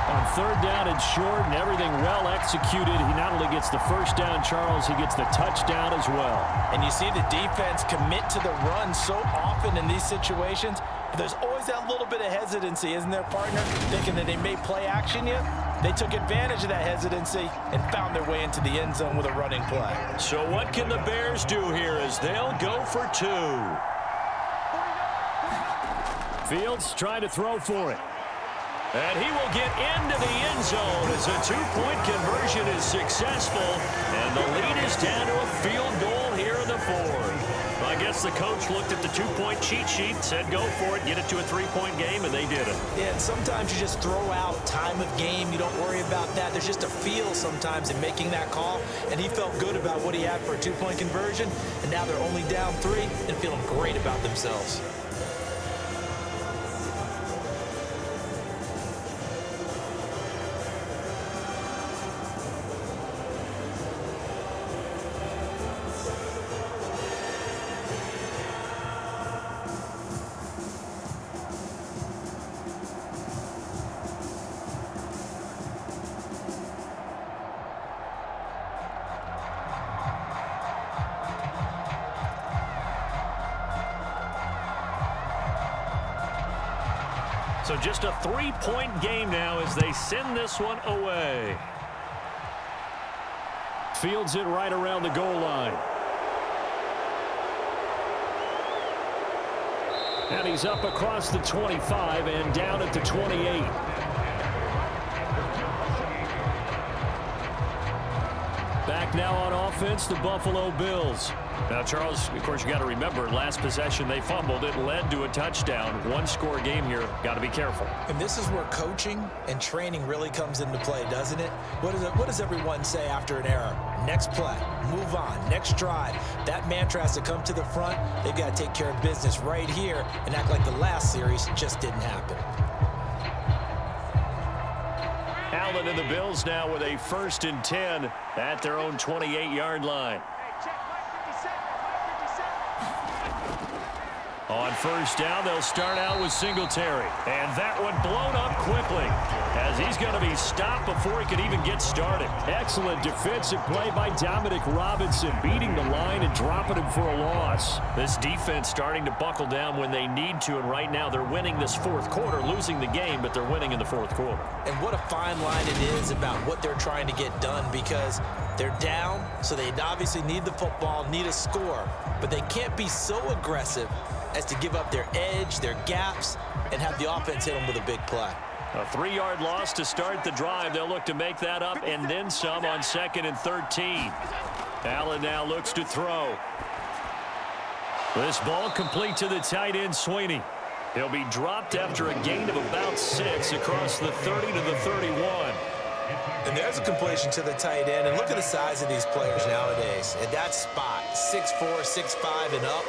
On 3rd down and short, and everything well executed. He not only gets the 1st down, Charles, he gets the touchdown as well. And you see the defense commit to the run so often in these situations. There's always that little bit of hesitancy, isn't there, partner? Thinking that they may play action you. They took advantage of that hesitancy and found their way into the end zone with a running play. So what can the Bears do here as they'll go for 2? Fields trying to throw for it. And he will get into the end zone as a 2-point conversion is successful. And the lead is down to a field goal here in the 4th. I guess the coach looked at the 2-point cheat sheet, said go for it, get it to a 3-point game, and they did it. Yeah, and sometimes you just throw out time of game. You don't worry about that. There's just a feel sometimes in making that call, and he felt good about what he had for a 2-point conversion, and now they're only down 3 and feeling great about themselves. So just a 3-point game now as they send this one away. Fields it right around the goal line. And he's up across the 25 and down at the 28. Back now on offense, the Buffalo Bills. Now, Charles, of course, you got to remember, last possession they fumbled. It led to a touchdown. One-score game here. Got to be careful. And this is where coaching and training really comes into play, doesn't it? What does everyone say after an error? Next play, move on, next drive. That mantra has to come to the front. They've got to take care of business right here and act like the last series just didn't happen. Allen and the Bills now with a 1st and 10 at their own 28-yard line. On 1st down, they'll start out with Singletary. And that one blown up quickly as he's going to be stopped before he can even get started. Excellent defensive play by Dominic Robinson, beating the line and dropping him for a loss. This defense starting to buckle down when they need to, and right now they're winning this 4th quarter, losing the game, but they're winning in the 4th quarter. And what a fine line it is about what they're trying to get done, because they're down, so they obviously need the football, need a score, but they can't be so aggressive as to give up their edge, their gaps, and have the offense hit them with a big play. A 3-yard loss to start the drive. They'll look to make that up and then some on 2nd and 13. Allen now looks to throw. This ball complete to the tight end, Sweeney. He'll be dropped after a gain of about 6 across the 30 to the 31. And there's a completion to the tight end. And look at the size of these players nowadays. At that spot, 6'4", 6'5", and up.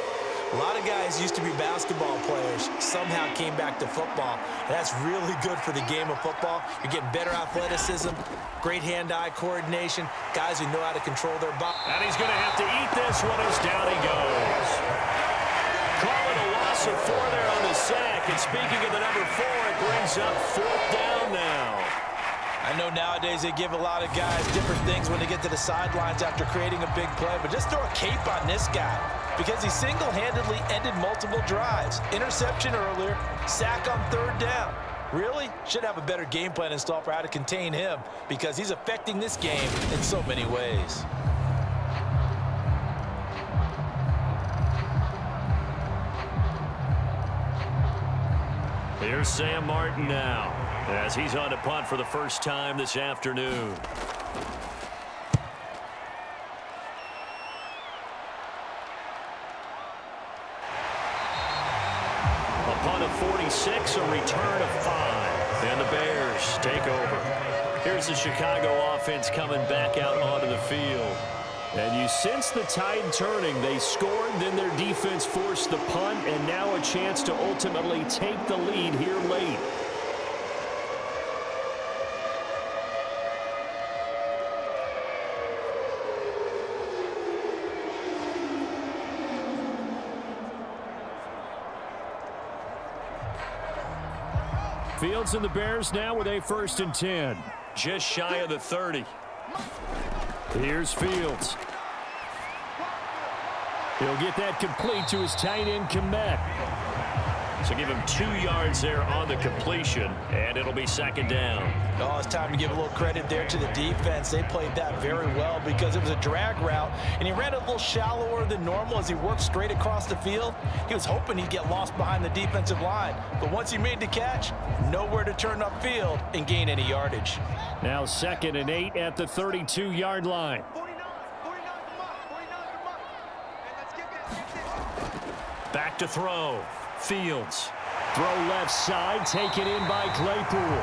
A lot of guys used to be basketball players, somehow came back to football. And that's really good for the game of football. You're getting better athleticism, great hand-eye coordination, guys who know how to control their body. And he's going to have to eat this one as down he goes. Call it a loss of 4 there on the sack. And speaking of the number 4, it brings up 4th down now. I know nowadays they give a lot of guys different things when they get to the sidelines after creating a big play, but just throw a cape on this guy because he single-handedly ended multiple drives. Interception earlier, sack on 3rd down. Really should have a better game plan installed for how to contain him because he's affecting this game in so many ways. Here's Sam Martin now as he's on to punt for the first time this afternoon. A punt of 46, a return of 5, and the Bears take over. Here's the Chicago offense coming back out onto the field. And you sense the tide turning. They scored, then their defense forced the punt, and now a chance to ultimately take the lead here late. Fields and the Bears now with a 1st and 10. Just shy of the 30. Here's Fields. He'll get that complete to his tight end, Kmet. So give him 2 yards there on the completion, and it'll be 2nd down. Oh, it's time to give a little credit there to the defense. They played that very well because it was a drag route, and he ran a little shallower than normal as he worked straight across the field. He was hoping he'd get lost behind the defensive line, but once he made the catch, nowhere to turn upfield and gain any yardage. Now 2nd and 8 at the 32-yard line. Back to throw. Fields. Throw left side, taken in by Claypool.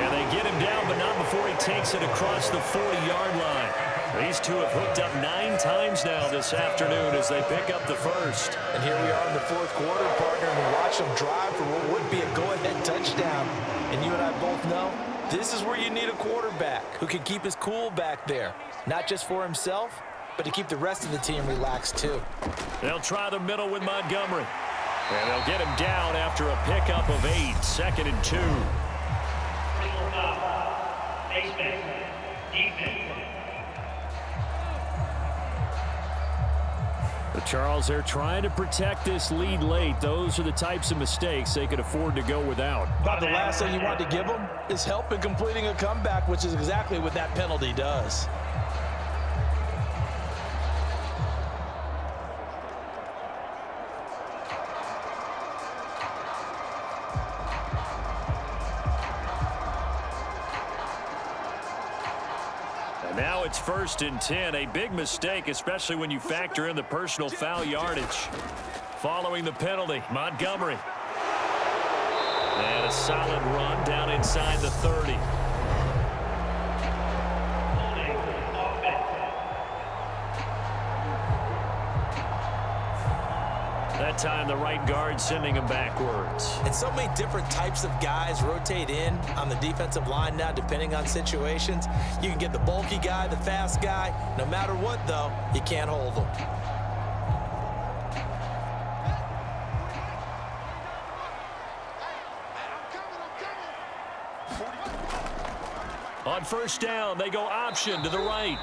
And they get him down, but not before he takes it across the 40-yard line. These two have hooked up 9 times now this afternoon as they pick up the 1st. And here we are in the 4th quarter, partner, and we watch them drive for what would be a go-ahead touchdown. And you and I both know this is where you need a quarterback who can keep his cool back there, not just for himself, but to keep the rest of the team relaxed too. They'll try the middle with Montgomery. And they'll get him down after a pickup of 8, 2nd and 2. The But Charles, they're trying to protect this lead late. Those are the types of mistakes they could afford to go without. About the last thing you want to give them is help in completing a comeback, which is exactly what that penalty does. Now it's 1st and 10, a big mistake, especially when you factor in the personal foul yardage. Following the penalty, Montgomery. And a solid run down inside the 30. That time the right guard sending him backwards. And so many different types of guys rotate in on the defensive line now, depending on situations. You can get the bulky guy, the fast guy. No matter what, though, you can't hold them. On 1st down, they go option to the right.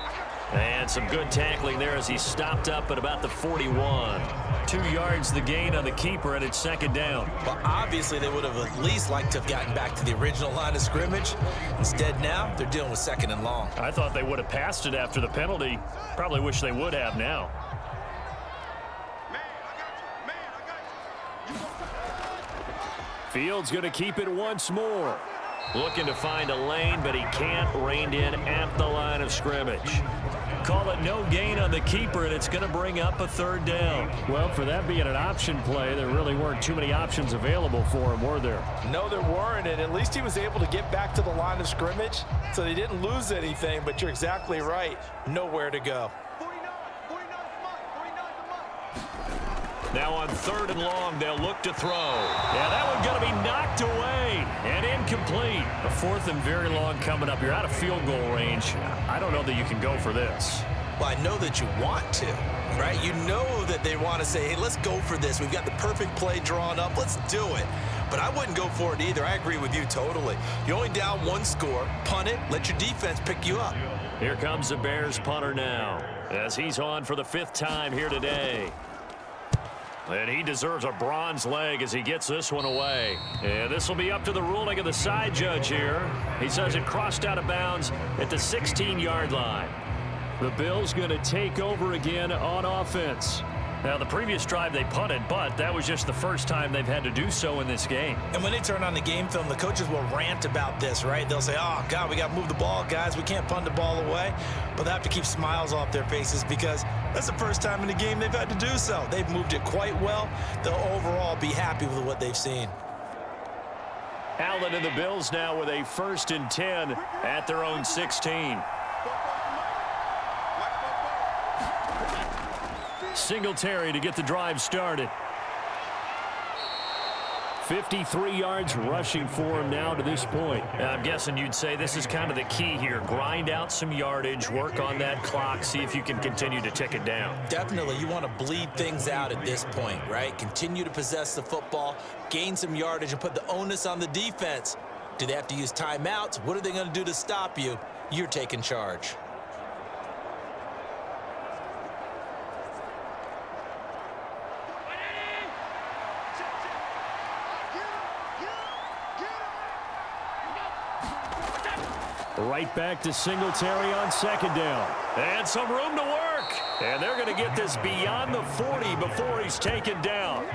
And some good tackling there as he stopped up at about the 41. 2 yards the gain on the keeper, and it's 2nd down. Well, obviously, they would have at least liked to have gotten back to the original line of scrimmage. Instead, now, they're dealing with 2nd and long. I thought they would have passed it after the penalty. Probably wish they would have now. Fields going to keep it once more. Looking to find a lane, but he can't. Reined in at the line of scrimmage. Call it no gain on the keeper, and it's going to bring up a 3rd down. Well, for that being an option play, there really weren't too many options available for him, were there? No, there weren't, and at least he was able to get back to the line of scrimmage, so they didn't lose anything, but you're exactly right. Nowhere to go. Now on 3rd and long, they'll look to throw. Yeah, that one going to be knocked away and incomplete. A 4th and very long coming up. You're out of field goal range. I don't know that you can go for this. Well, I know that you want to, right? You know that they want to say, hey, let's go for this. We've got the perfect play drawn up. Let's do it. But I wouldn't go for it either. I agree with you totally. You're only down 1 score. Punt it. Let your defense pick you up. Here comes the Bears punter now as he's on for the 5th time here today. And he deserves a bronze leg as he gets this one away. And this will be up to the ruling of the side judge here. He says it crossed out of bounds at the 16-yard line. The Bills going to take over again on offense. Now, the previous drive they punted, but that was just the first time they've had to do so in this game. And when they turn on the game film, the coaches will rant about this, right? They'll say, oh, God, we got to move the ball, guys. We can't punt the ball away. But they have to keep smiles off their faces because that's the first time in the game they've had to do so. They've moved it quite well. They'll overall be happy with what they've seen. Allen and the Bills now with a 1st and 10 at their own 16. Singletary to get the drive started. 53 yards rushing for him now to this point. I'm guessing you'd say this is kind of the key here. Grind out some yardage, work on that clock, see if you can continue to tick it down. Definitely. You want to bleed things out at this point, right? Continue to possess the football, gain some yardage, and put the onus on the defense. Do they have to use timeouts? What are they going to do to stop you? You're taking charge. Right back to Singletary on 2nd down. And some room to work. And they're going to get this beyond the 40 before he's taken down.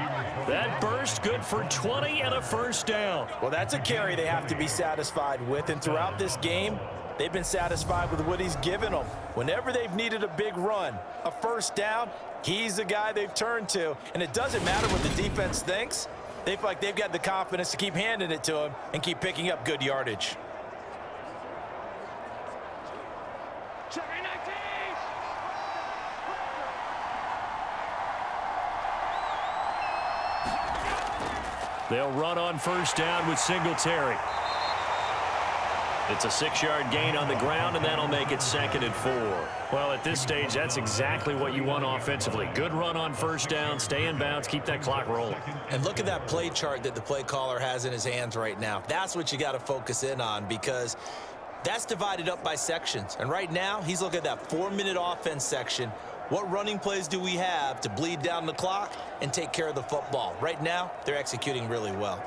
That burst good for 20 and a 1st down. Well, that's a carry they have to be satisfied with. And throughout this game, they've been satisfied with what he's given them. Whenever they've needed a big run, a 1st down, he's the guy they've turned to. And it doesn't matter what the defense thinks. They feel like they've got the confidence to keep handing it to him and keep picking up good yardage. They'll run on 1st down with Singletary. It's a 6-yard gain on the ground, and that'll make it 2nd and 4. Well, at this stage, that's exactly what you want offensively. Good run on 1st down, stay in bounds, keep that clock rolling. And look at that play chart that the play caller has in his hands right now. That's what you got to focus in on because that's divided up by sections. And right now, he's looking at that 4-minute offense section What running plays do we have to bleed down the clock and take care of the football? Right now, they're executing really well.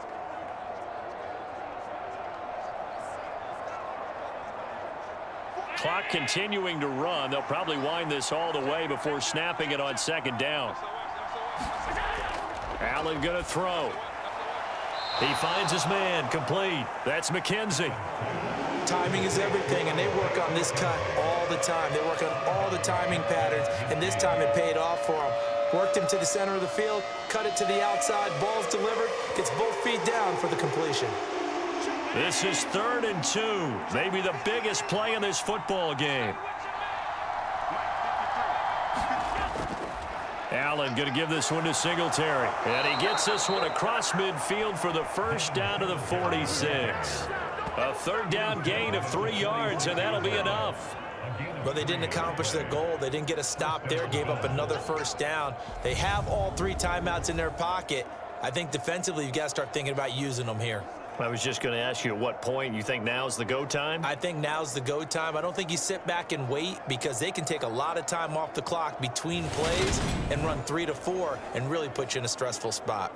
Clock continuing to run. They'll probably wind this all the way before snapping it on second down. Allen going to throw. He finds his man, complete. That's McKenzie. Timing is everything, and they work on this cut all the time. They work on all the timing patterns, and this time it paid off for them. Worked him to the center of the field, cut it to the outside, ball's delivered, gets both feet down for the completion. This is 3rd and 2, maybe the biggest play in this football game. Allen going to give this one to Singletary. And he gets this one across midfield for the first down to the 46. A 3rd down gain of 3 yards, and that'll be enough. But they didn't accomplish their goal. They didn't get a stop there, gave up another first down. They have all 3 timeouts in their pocket. I think defensively you've got to start thinking about using them here. I was just going to ask you at what point you think now's the go time? I think now's the go time. I don't think you sit back and wait because they can take a lot of time off the clock between plays and run 3 to 4 and really put you in a stressful spot.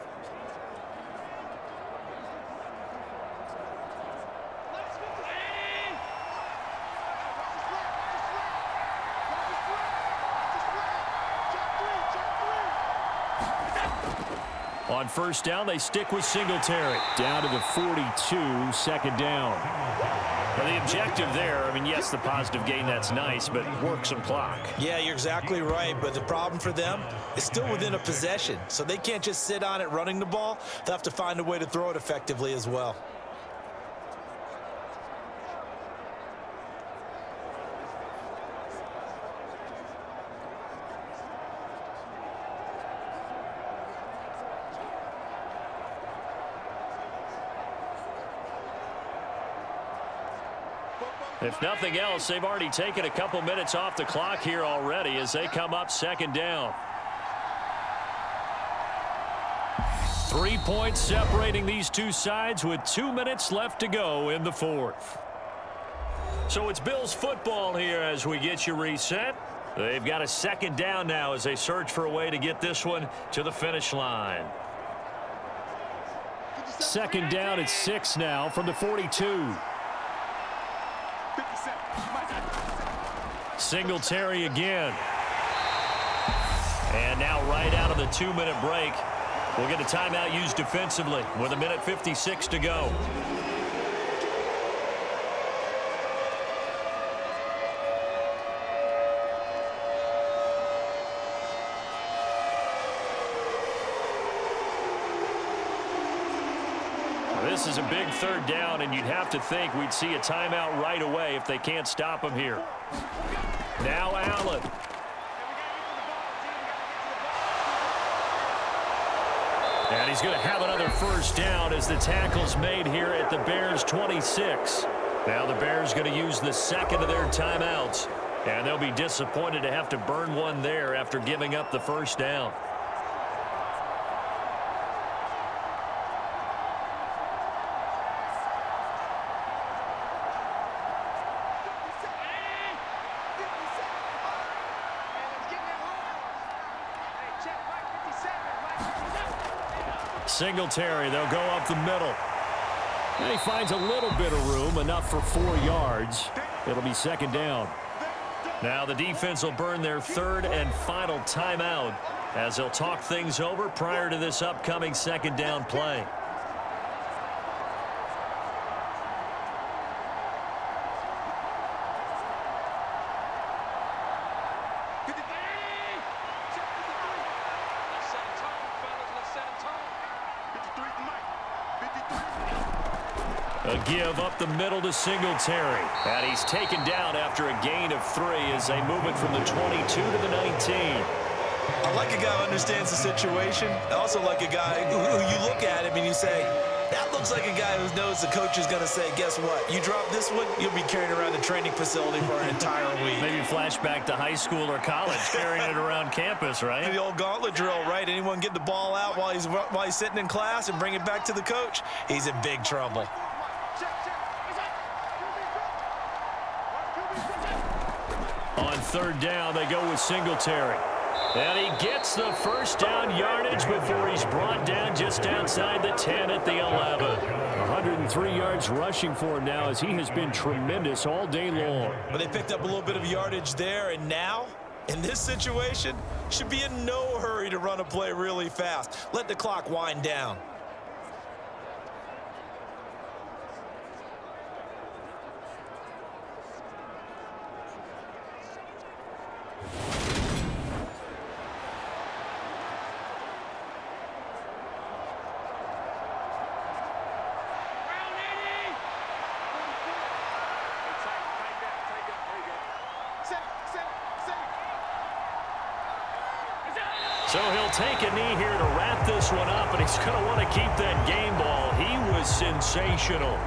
On first down, they stick with Singletary. Down to the 42, 2nd down. Well, the objective there, I mean, yes, the positive gain, that's nice, but work some clock. Yeah, you're exactly right, but the problem for them is still within a possession, so they can't just sit on it running the ball. They'll have to find a way to throw it effectively as well. If nothing else, they've already taken a couple minutes off the clock here already as they come up 2nd down. 3 points separating these two sides with 2 minutes left to go in the 4th. So it's Bills football here as we get you reset. They've got a 2nd down now as they search for a way to get this one to the finish line. 2nd down at 6 now from the 42. Singletary again. And now right out of the 2-minute break, we'll get a timeout used defensively with 1:56 to go. This is a big 3rd down, and you'd have to think we'd see a timeout right away if they can't stop him here. Now Allen. And he's going to have another first down as the tackle's made here at the Bears' 26. Now the Bears going to use the 2nd of their timeouts, and they'll be disappointed to have to burn one there after giving up the first down. Singletary, they'll go up the middle. And he finds a little bit of room, enough for 4 yards. It'll be 2nd down. Now the defense will burn their 3rd and final timeout as they'll talk things over prior to this upcoming 2nd down play. A give up the middle to Singletary. And he's taken down after a gain of 3 as they move it from the 22 to the 19. I like a guy who understands the situation. I also like a guy who you look at him and you say, that looks like a guy who knows the coach is going to say, guess what? You drop this one, you'll be carrying around the training facility for an entire week. Maybe flashback to high school or college, carrying it around campus, right? The old gauntlet drill, right? Anyone get the ball out while he's sitting in class and bring it back to the coach? He's in big trouble. On third down, they go with Singletary. And he gets the first down yardage before he's brought down just outside the 10 at the 11. 103 yards rushing for him now, as he has been tremendous all day long. But they picked up a little bit of yardage there, and now, in this situation, should be in no hurry to run a play really fast. Let the clock wind down. So he'll take a knee here to wrap this one up, and he's going to want to keep that game ball. He was sensational.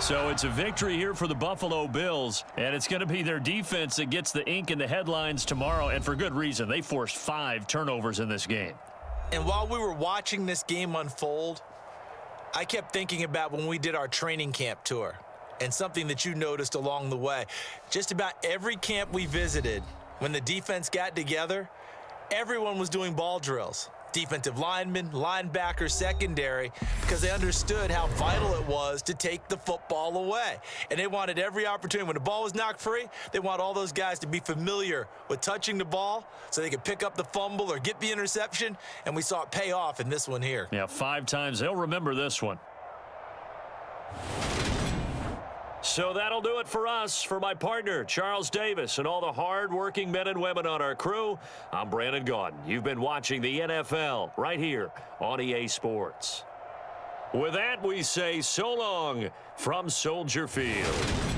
So it's a victory here for the Buffalo Bills, and it's going to be their defense that gets the ink in the headlines tomorrow, and for good reason. They forced 5 turnovers in this game. And while we were watching this game unfold, I kept thinking about when we did our training camp tour and something that you noticed along the way. Just about every camp we visited, when the defense got together, everyone was doing ball drills. Defensive linemen, linebackers, secondary, because they understood how vital it was to take the football away. And they wanted every opportunity. When the ball was knocked free, they want all those guys to be familiar with touching the ball so they could pick up the fumble or get the interception, and we saw it pay off in this one here. Yeah, 5 times. They'll remember this one. So that'll do it for us. For my partner, Charles Davis, and all the hard-working men and women on our crew, I'm Brandon Gaudin. You've been watching the NFL right here on EA Sports. With that, we say so long from Soldier Field.